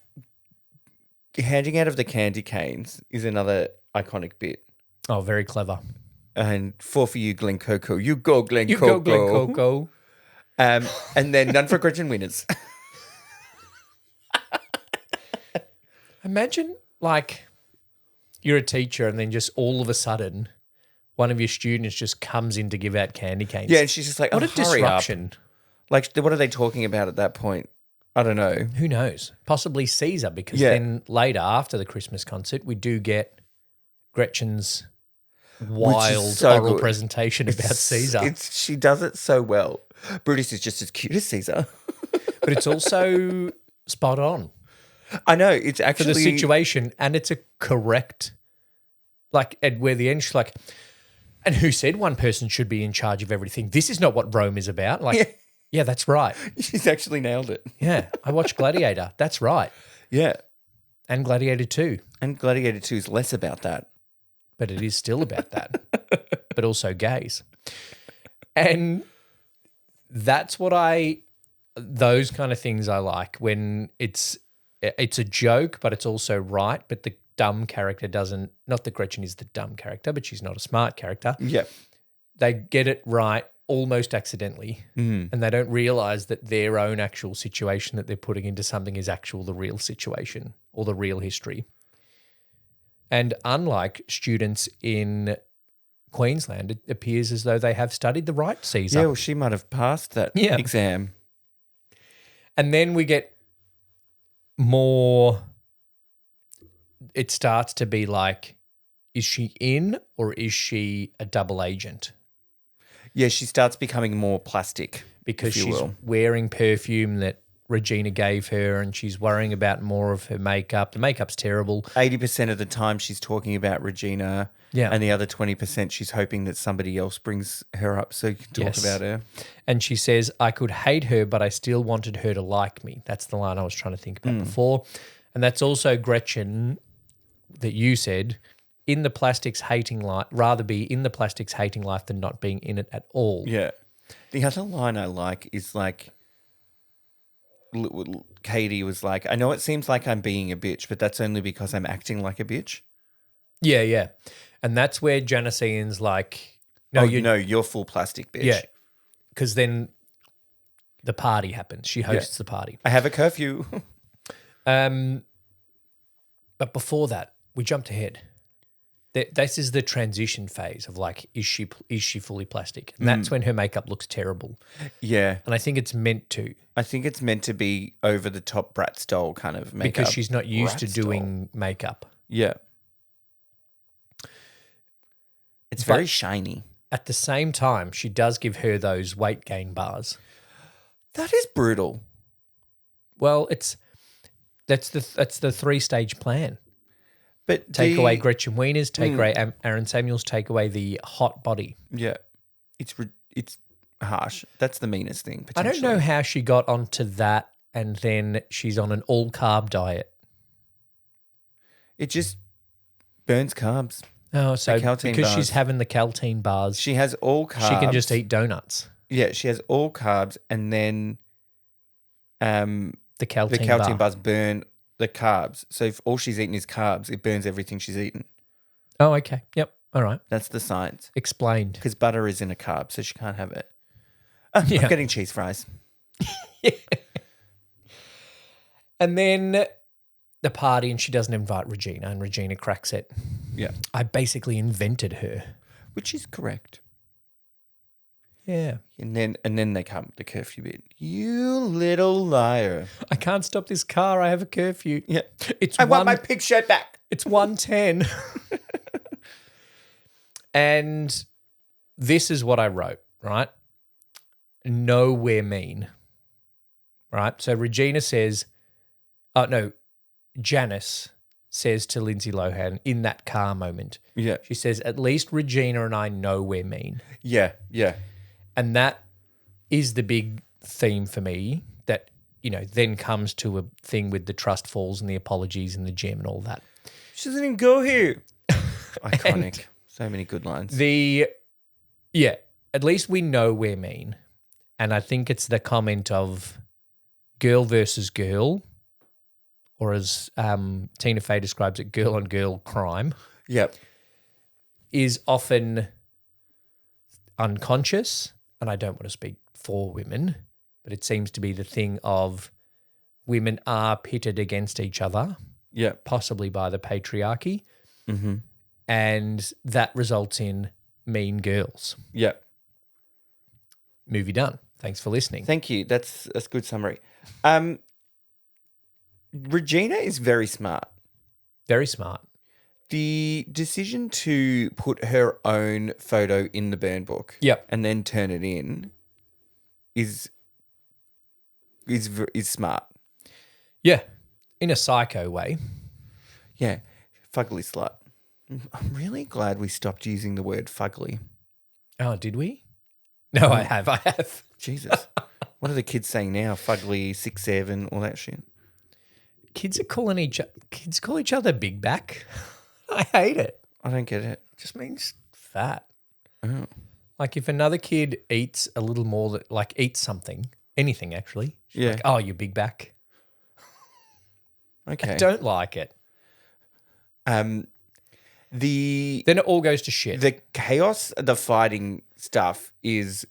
handing out of the candy canes is another iconic bit. Oh, very clever. And 4 for you, Glen Coco. You go, Glen You Coco. go, Glen Coco. And then none for Gretchen Wieners. Imagine, like, you're a teacher and then just all of a sudden one of your students just comes in to give out candy canes. Yeah, and she's just like, what a hurry disruption. up. Like, what are they talking about at that point? I don't know. Who knows? Possibly Caesar, because then later, after the Christmas concert, we do get Gretchen's wild so oral good. presentation about Caesar. She does it so well. Brutus is just as cute as Caesar. But it's also spot on I know. It's for actually the situation, and it's a correct, like, at where the end, she's like, and who said one person should be in charge of everything? This is not what Rome is about. Like, yeah, that's right. She's actually nailed it. Yeah, I watched Gladiator. That's right. Yeah. And Gladiator 2. And Gladiator 2 is less about that. But it is still about that. But also gays. And that's what those kind of things I like, when it's a joke, but it's also right, but the dumb character doesn't, not that Gretchen is the dumb character, but she's not a smart character. Yeah. They get it right almost accidentally, and they don't realize that their own actual situation that they're putting into something is the real situation or the real history. And unlike students in Queensland, it appears as though they have studied the right Caesar. Yeah, well, she might have passed that exam. And then we get more, it starts to be like, is she in or is she a double agent? Yeah, she starts becoming more plastic. Because if you she's will. wearing perfume that Regina gave her, and she's worrying about more of her makeup. The makeup's terrible. 80% of the time she's talking about Regina. Yeah. And the other 20% she's hoping that somebody else brings her up so you can talk Yes. about her. And she says, I could hate her, but I still wanted her to like me. That's the line I was trying to think about before. And that's also Gretchen that you said, in the plastics hating life, rather be in the plastics hating life than not being in it at all. Yeah. The other line I like is like, Katie was like, I know it seems like I'm being a bitch, but that's only because I'm acting like a bitch. Yeah, yeah. And that's where Janice Ian's like, you're full plastic bitch. yeah. Because then the party happens. She hosts the party. I have a curfew. But before that, we jumped ahead. This is the transition phase of like, is she fully plastic? And that's when her makeup looks terrible. Yeah. And I think it's meant to. I think it's meant to be over the top Brat Stoll kind of makeup. Because she's not used to Brat Stoll. doing makeup. Yeah. It's very shiny. At the same time, she does give her those weight gain bars. That is brutal. Well, that's the 3-stage plan. But Take away Gretchen Wieners, take away Aaron Samuels, take away the hot body. Yeah. It's harsh. That's the meanest thing, I don't know how she got onto that and then she's on an all-carb diet. It just burns carbs. Oh, so Caltine because bars. she's having the Caltine bars, She has all carbs. she can just eat donuts. Yeah, she has all carbs and then The Caltine, the Caltine bar. bars burn the carbs. So if all she's eaten is carbs, it burns everything she's eaten. Oh, okay. Yep. All right. That's the science. Explained. Because butter is in a carb, so she can't have it. Yeah. I'm getting cheese fries. And then the party, and she doesn't invite Regina, and Regina cracks it. Yeah. I basically invented her. Which is correct. Yeah. And then they come the curfew bit. You little liar. I can't stop this car. I have a curfew. Yeah. It's I want my pig shirt back. It's 1:10. And this is what I wrote, right? No, we're mean. Right? So Regina says, Janice says to Lindsay Lohan in that car moment, Yeah. she says, at least Regina and I know we're mean. Yeah. Yeah. And that is the big theme for me that, then comes to a thing with the trust falls and the apologies in the gym and all that. She doesn't even go here. Iconic. So many good lines. At least we know we're mean. And I think it's the comment of girl versus girl, or as Tina Fey describes it, girl on girl crime, Yep. is often unconscious. And I don't want to speak for women, but it seems to be the thing of women are pitted against each other, Yep. possibly by the patriarchy, Mm-hmm. and that results in mean girls. Yep. Movie done. Thanks for listening. Thank you. That's a good summary. Regina is very smart. Very smart. The decision to put her own photo in the burn book, Yep. and then turn it in, is smart. Yeah. In a psycho way. Yeah, fugly slut. I'm really glad we stopped using the word fugly. Oh, did we? No, I have. Jesus, what are the kids saying now? Fugly, 6'7", all that shit. Kids call each other big back. I hate it. I don't get it. It just means fat. Oh. Like if another kid eats a little more, eats something, anything actually. She's Yeah. like, oh, you big back. Okay. I don't like it. Then Then it all goes to shit. the chaos, the fighting stuff is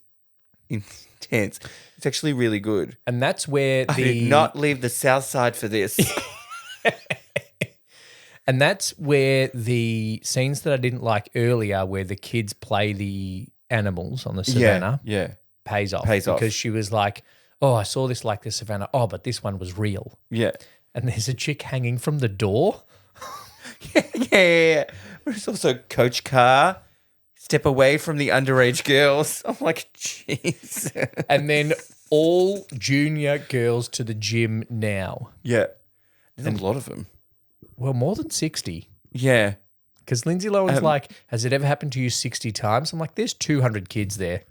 intense. It's actually really good. And that's where I did not leave the south side for this. And that's where the scenes that I didn't like earlier, where the kids play the animals on the savannah, Yeah. pays off. Pays off. Because she was like, oh, I saw this like the savannah. Oh, but this one was real. Yeah. And there's a chick hanging from the door. Yeah. But it's also coach car. Step away from the underage girls. I'm like, jeez. And then all junior girls to the gym now. Yeah. There's a lot of them. Well, more than 60. Yeah. Because Lindsay Lohan's like, has it ever happened to you 60 times? I'm like, there's 200 kids there.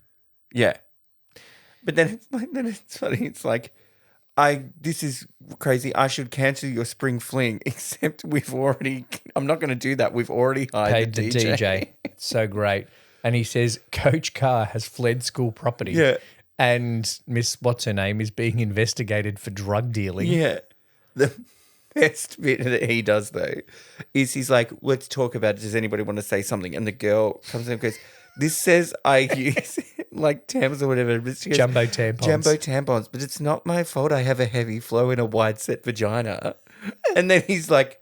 Yeah. But then it's funny. It's like, this is crazy. I should cancel your spring fling, except I'm not going to do that. We've already hired Paid the the DJ. DJ. It's so great. And he says, Coach Carr has fled school property. Yeah. And Miss what's her name is being investigated for drug dealing. Yeah. The best bit that he does, though, is he's like, let's talk about it. Does anybody want to say something? And the girl comes in and goes, this says I use like Tams or whatever. But she goes, Jumbo tampons. Jumbo tampons. But it's not my fault I have a heavy flow in a wide set vagina. And then he's like,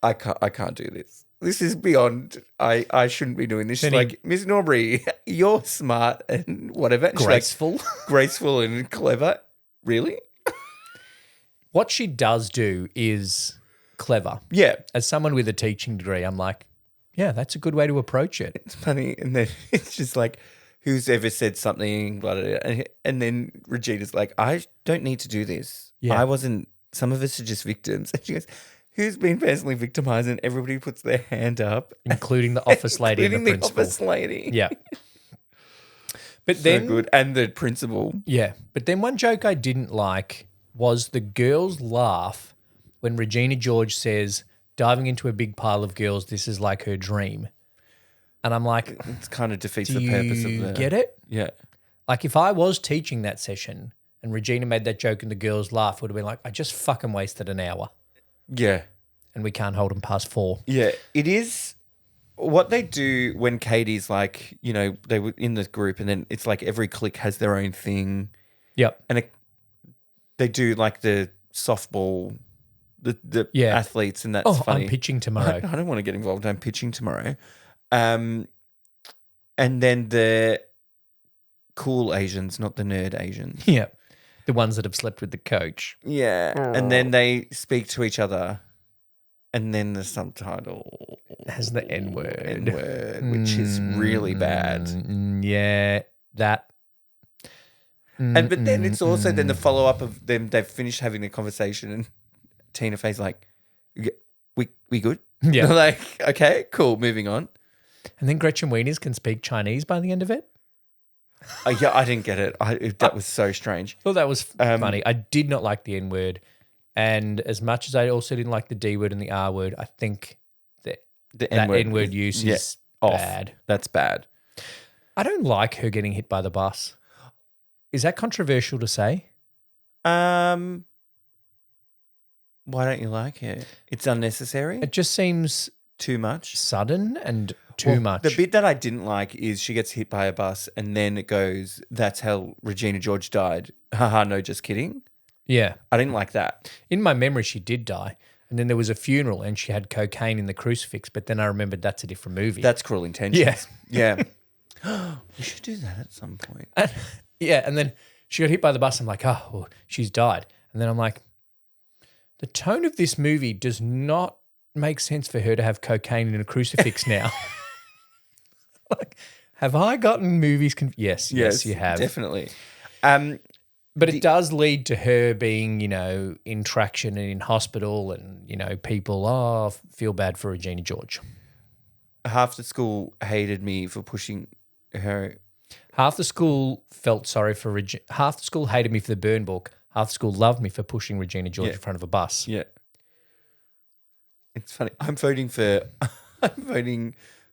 I can't do this. This is beyond. I shouldn't be doing this. She's Then he- like, Miss Norbury, you're smart and whatever. And she's like, Graceful. graceful and clever. Really? What she does do is clever. Yeah. As someone with a teaching degree, I'm like, yeah, that's a good way to approach it. It's funny. And then it's just like, who's ever said something, blah, blah, blah. And then Regina's like, I don't need to do this. Yeah. I wasn't, some of us are just victims. And she goes, who's been personally victimized? And everybody puts their hand up. Including the office lady and the Including principal. office lady. Yeah. But So then, good. And the principal. yeah. But then one joke I didn't like was the girls' laugh when Regina George says, diving into a big pile of girls, this is like her dream. And I'm like, It kind of defeats do the purpose of you the. get it? Yeah. Like if I was teaching that session and Regina made that joke and the girls laugh, it would have been like, I just fucking wasted an hour Yeah. and we can't hold them past 4. Yeah. It is what they do when Katie's like, you know, they were in the group and then it's like every clique has their own thing. Yep. And they do like the softball, the Yeah. athletes, and that's Oh, funny. I'm pitching tomorrow. I don't want to get involved. I'm pitching tomorrow. And then the cool Asians, not the nerd Asians. Yeah. The ones that have slept with the coach. Yeah. And then they speak to each other. And then the subtitle Has the N-word. N-word, which is really bad. Yeah. That. And but then it's also then the follow up of them. They've finished having the conversation, and Tina Fey's like, "We good?" Yeah. Like, okay, cool, moving on. And then Gretchen Wieners can speak Chinese by the end of it. Yeah, I didn't get it. That was so strange. Well, that was funny. I did not like the N-word. And as much as I also didn't like the D-word and the R-word, I think that The that N-word use is off. bad. That's bad. I don't like her getting hit by the bus. Is that controversial to say? Why don't you like it? It's unnecessary. It just seems Too much. sudden and too Well, much. The bit that I didn't like is she gets hit by a bus and then it goes, "That's how Regina George died." Haha, no, just kidding. Yeah. I didn't like that. In my memory, she did die. And then there was a funeral and she had cocaine in the crucifix. But then I remembered that's a different movie. That's Cruel Intentions. Yeah. We should do that at some point. Yeah. And then she got hit by the bus. I'm like, oh, well, she's died. And then I'm like, the tone of this movie does not make sense for her to have cocaine in a crucifix now. Like, have I gotten movies? Yes, you have. Definitely. But it does lead to her being, in traction and in hospital and, people, feel bad for Regina George. Half the school hated me for pushing her. Half the school felt sorry for half the school hated me for the burn book. Half the school loved me for pushing Regina George in front of a bus. Yeah. It's funny. I'm voting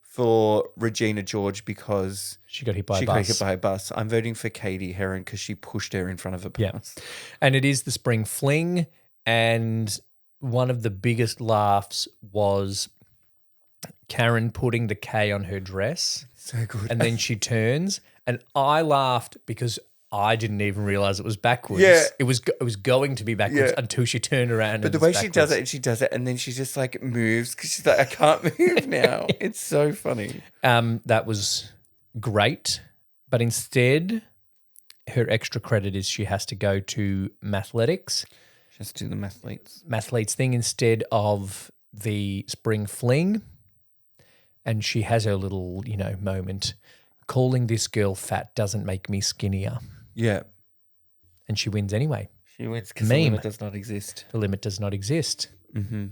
for Regina George because She got hit by a she got bus. hit by a bus. I'm voting for Katie Heron because she pushed her in front of a bus. Yeah. And it is the spring fling. And one of the biggest laughs was Karen putting the K on her dress. So good. And then she turns. And I laughed because I didn't even realize it was backwards. Yeah. It was going to be backwards until she turned around. But the way she does it, and then she just like moves because she's like, I can't move now. It's so funny. That was great. But instead, her extra credit is she has to go to mathletics. She has to do the Mathletes thing instead of the spring fling. And she has her little, moment. Calling this girl fat doesn't make me skinnier. Yeah. And she wins anyway. She wins because the limit does not exist. The limit does not exist. Mm-hmm.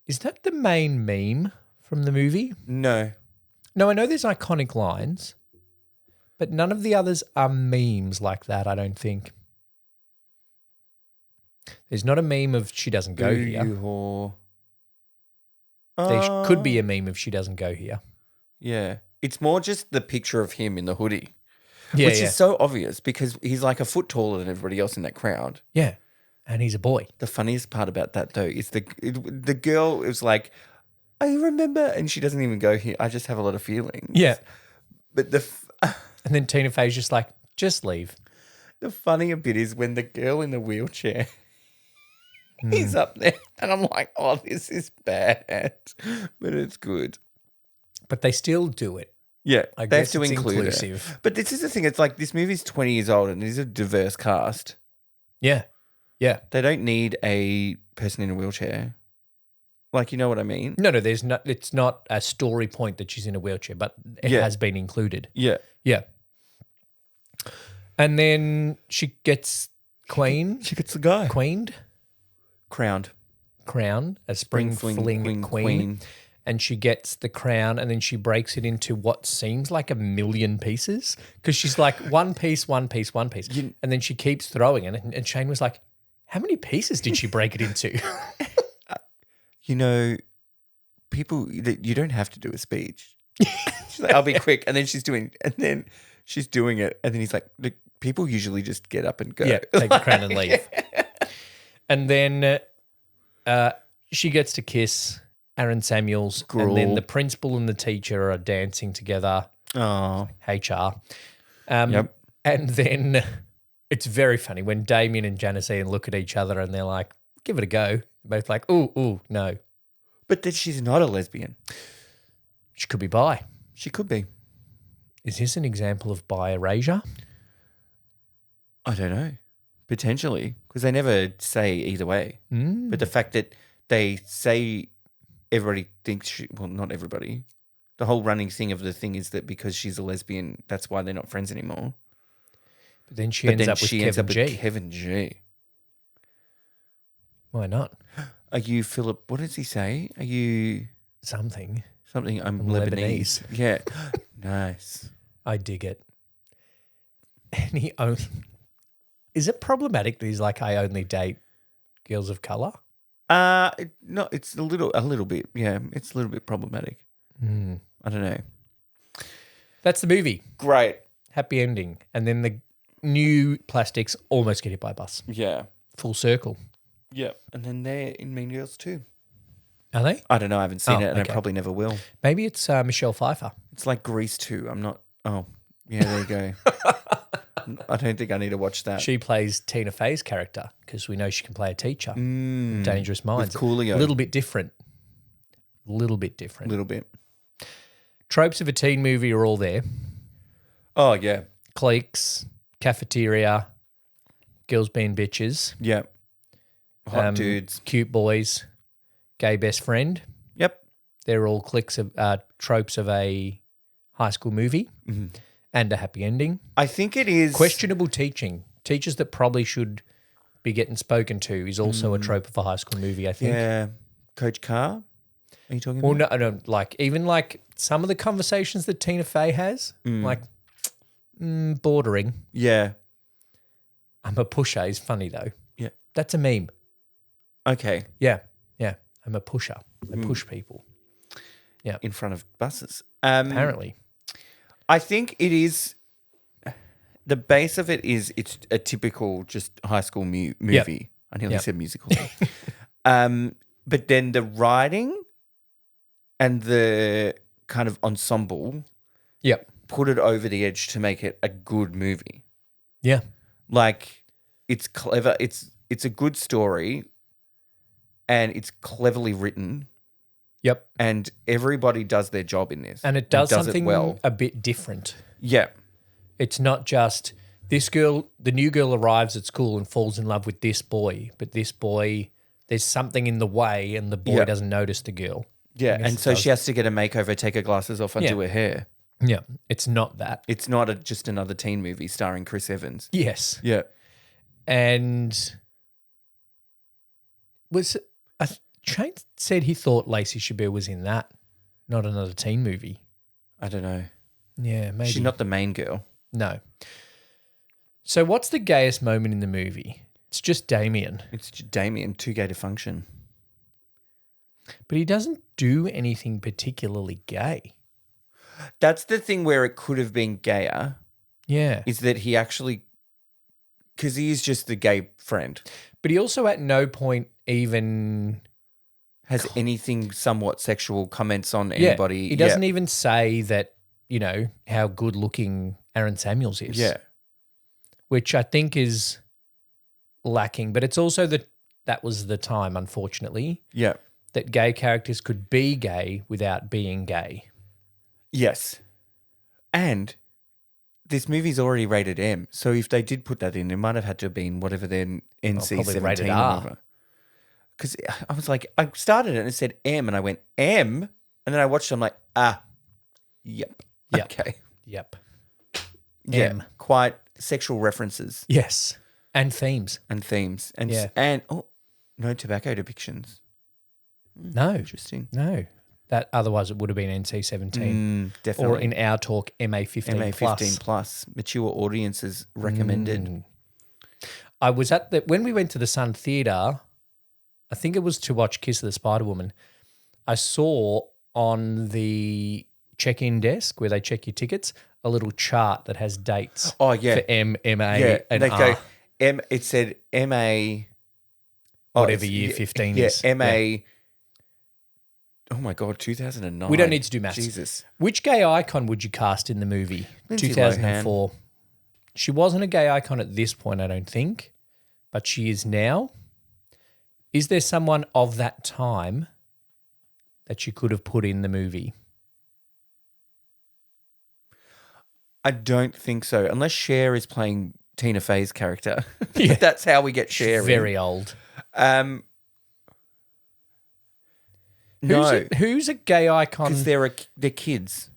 Is that the main meme from the movie? No. No, I know there's iconic lines, but none of the others are memes like that, I don't think. There's not a meme of she doesn't go here. You whore. There could be a meme of she doesn't go here. Yeah. It's more just the picture of him in the hoodie. Yeah, Which is so obvious because he's like a foot taller than everybody else in that crowd. Yeah. And he's a boy. The funniest part about that though is the girl is like, I remember, and she doesn't even go here. I just have a lot of feelings. Yeah. But And then Tina Fey's just like, just leave. the funnier bit is when the girl in the wheelchair He's up there. And I'm like, oh, this is bad. But it's good. But they still do it. Yeah, I they have guess to it's include inclusive. it. But this is the thing. It's like this movie's 20 years old and it is a diverse cast. Yeah. Yeah. They don't need a person in a wheelchair. Like, you know what I mean? No, it's not a story point that she's in a wheelchair, but it Yeah. has been included. Yeah. Yeah. And then she gets She gets the guy. crowned, a spring fling queen. And she gets the crown and then she breaks it into what seems like 1,000,000 pieces because she's like one piece. And then she keeps throwing it. And Shane was like, how many pieces did she break it into? You know, you don't have to do a speech. She's like, I'll be quick. And then she's doing it. And then he's like, look, people usually just get up and go. Yeah, take the crown and leave. And then she gets to kiss Aaron Samuels. And then the principal and the teacher are dancing together. Oh. HR. Yep. And then it's very funny when Damien and Janice look at each other and they're like, give it a go. Both like, ooh, no. But that she's not a lesbian. She could be bi. She could be. Is this an example of bi erasure? I don't know. Potentially. Because they never say either way. But the fact that they say everybody thinks well, not everybody. The whole running thing of the thing is that because she's a lesbian, that's why they're not friends anymore. But then she ends up with Kevin G. Why not? Are you Philip? What does he say? Are you Something. I'm Lebanese. Yeah. Nice. I dig it. And is it problematic that he's like, I only date girls of colour? No, it's a little bit. Yeah, it's a little bit problematic. I don't know. That's the movie. Great. Happy ending. And then the new plastics almost get hit by a bus. Yeah. Full circle. Yeah. And then they're in Mean Girls too. Are they? I don't know. I haven't seen it and okay. I probably never will. Maybe it's Michelle Pfeiffer. It's like Grease 2. I'm not. Oh, yeah, there you go. I don't think I need to watch that. She plays Tina Fey's character because we know she can play a teacher. Dangerous Minds. With Coolio. A little bit different. Little bit. Tropes of a teen movie are all there. Oh, yeah. Cliques, cafeteria, girls being bitches. Yeah. Hot dudes. Cute boys, gay best friend. Yep. They're all cliques of tropes of a high school movie and a happy ending. I think it is. Questionable teaching. Teachers that probably should be getting spoken to is also a trope of a high school movie, I think. Yeah. Coach Carr? Are you talking about? Well, no, even some of the conversations that Tina Fey has, bordering. Yeah. I'm a pusher is funny though. Yeah. That's a meme. Okay. Yeah. I'm a pusher. I push people. Yeah. In front of buses. Apparently. I think it is. The base of it is it's a typical just high school movie. Yep. I nearly said musical. But then the writing and the kind of ensemble put it over the edge to make it a good movie. Yeah. Like it's clever. It's a good story and it's cleverly written. Yep. And everybody does their job in this. And it does something it well. a bit different. Yeah. It's not just this girl, the new girl arrives at school and falls in love with this boy, but this boy, there's something in the way and the boy doesn't notice the girl. Yeah, and so she has to get a makeover, take her glasses off, undo her hair. Yeah, it's not that. It's not just another teen movie starring Chris Evans. Yes. Yeah. And Shane said he thought Lacey Chabert was in that, not another teen movie. I don't know. Yeah, maybe. She's not the main girl. No. So what's the gayest moment in the movie? It's just Damien. It's Damien, too gay to function. But he doesn't do anything particularly gay. That's the thing where it could have been gayer. Yeah. Is that he actually, because he is just the gay friend. But he also at no point even has anything somewhat sexual comments on anybody. He doesn't even say that, how good looking Aaron Samuels is. Yeah. Which I think is lacking. But it's also that that was the time, unfortunately, Yeah. that gay characters could be gay without being gay. Yes. And this movie's already rated M. So if they did put that in, it might have had to have been whatever their probably NC-17 rated or R. whatever. Because I was like, I started it and it said M and I went, M? And then I watched it, I'm like, yep. Yep. Okay. Yep. Yeah. M. Quite sexual references Yes. And themes. and themes. And, Yeah. and no tobacco depictions. No. Interesting. No. That otherwise it would have been NC-17. Definitely. Or in our talk, MA-15 MA-15 plus. Mature audiences recommended. I was when we went to the Sun Theatre, I think it was to watch Kiss of the Spider-Woman, I saw on the check-in desk where they check your tickets a little chart that has dates Oh, yeah. for M, MA, Yeah. and They R. go, it said MA. Whatever year 15 yeah, is. MA. Yeah. Oh, my God, 2009. We don't need to do maths. Jesus. Which gay icon would you cast in the movie? Lindsay 2004. She wasn't a gay icon at this point, I don't think, but she is now. Is there someone of that time that you could have put in the movie? I don't think so, unless Cher is playing Tina Fey's character. Yeah. That's how we get Cher in. Very old. No, Who's a gay icon? because they're kids.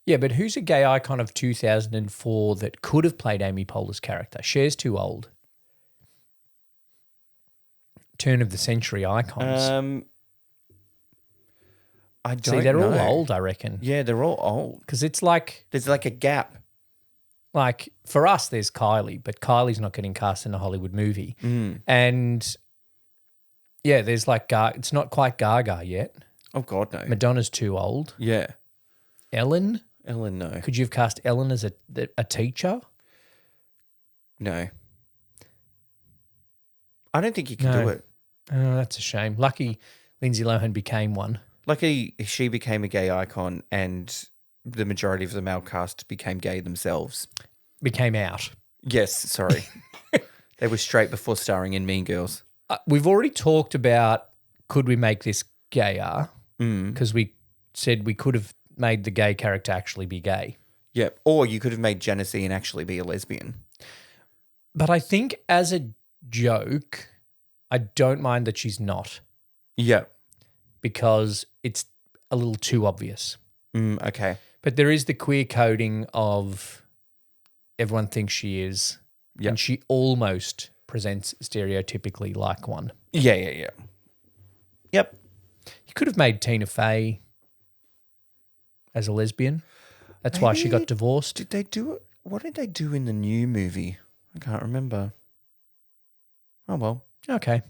Yeah, but who's a gay icon of 2004 that could have played Amy Poehler's character? Cher's too old. Turn of the century icons. I don't See, they're know. all old, I reckon. Yeah, they're all old. Because it's like There's like a gap. for us, there's Kylie, but Kylie's not getting cast in a Hollywood movie. And yeah, there's it's not quite Gaga yet. Oh, God, no. Madonna's too old. Yeah. Ellen, No. could you have cast Ellen as a teacher? No. I don't think you can No. do it. Oh, that's a shame. Lucky Lindsay Lohan became one. Luckily, she became a gay icon and the majority of the male cast became gay themselves. Became out. Yes, sorry. They were straight before starring in Mean Girls. We've already talked about could we make this gayer because we said we could have made the gay character actually be gay. Yeah, or you could have made Janice Ian actually be a lesbian. But I think as a joke, I don't mind that she's not Yeah. because it's a little too obvious. Okay. But there is the queer coding of everyone thinks she is, and she almost presents stereotypically like one. Yeah. Yep. You could have made Tina Fey as a lesbian. That's why she got divorced. Did they do it? What did they do in the new movie? I can't remember. Oh, well. Okay.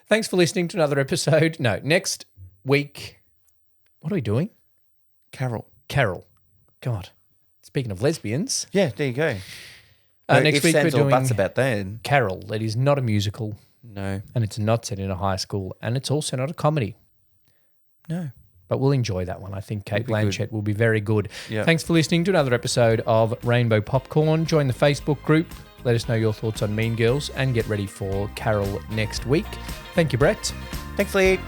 Thanks for listening to another episode. No, next week, what are we doing? Carol. God. Speaking of lesbians. Yeah, there you go. Next if week we're Sans or doing buts about that. Carol. That is not a musical No. and it's not set in a high school and it's also not a comedy. No. But we'll enjoy that one. I think Kate It'll be Blanchett will be very good. Yeah. Thanks for listening to another episode of Rainbow Popcorn. Join the Facebook group. Let us know your thoughts on Mean Girls and get ready for Carol next week. Thank you, Brett. Thanks, Lee.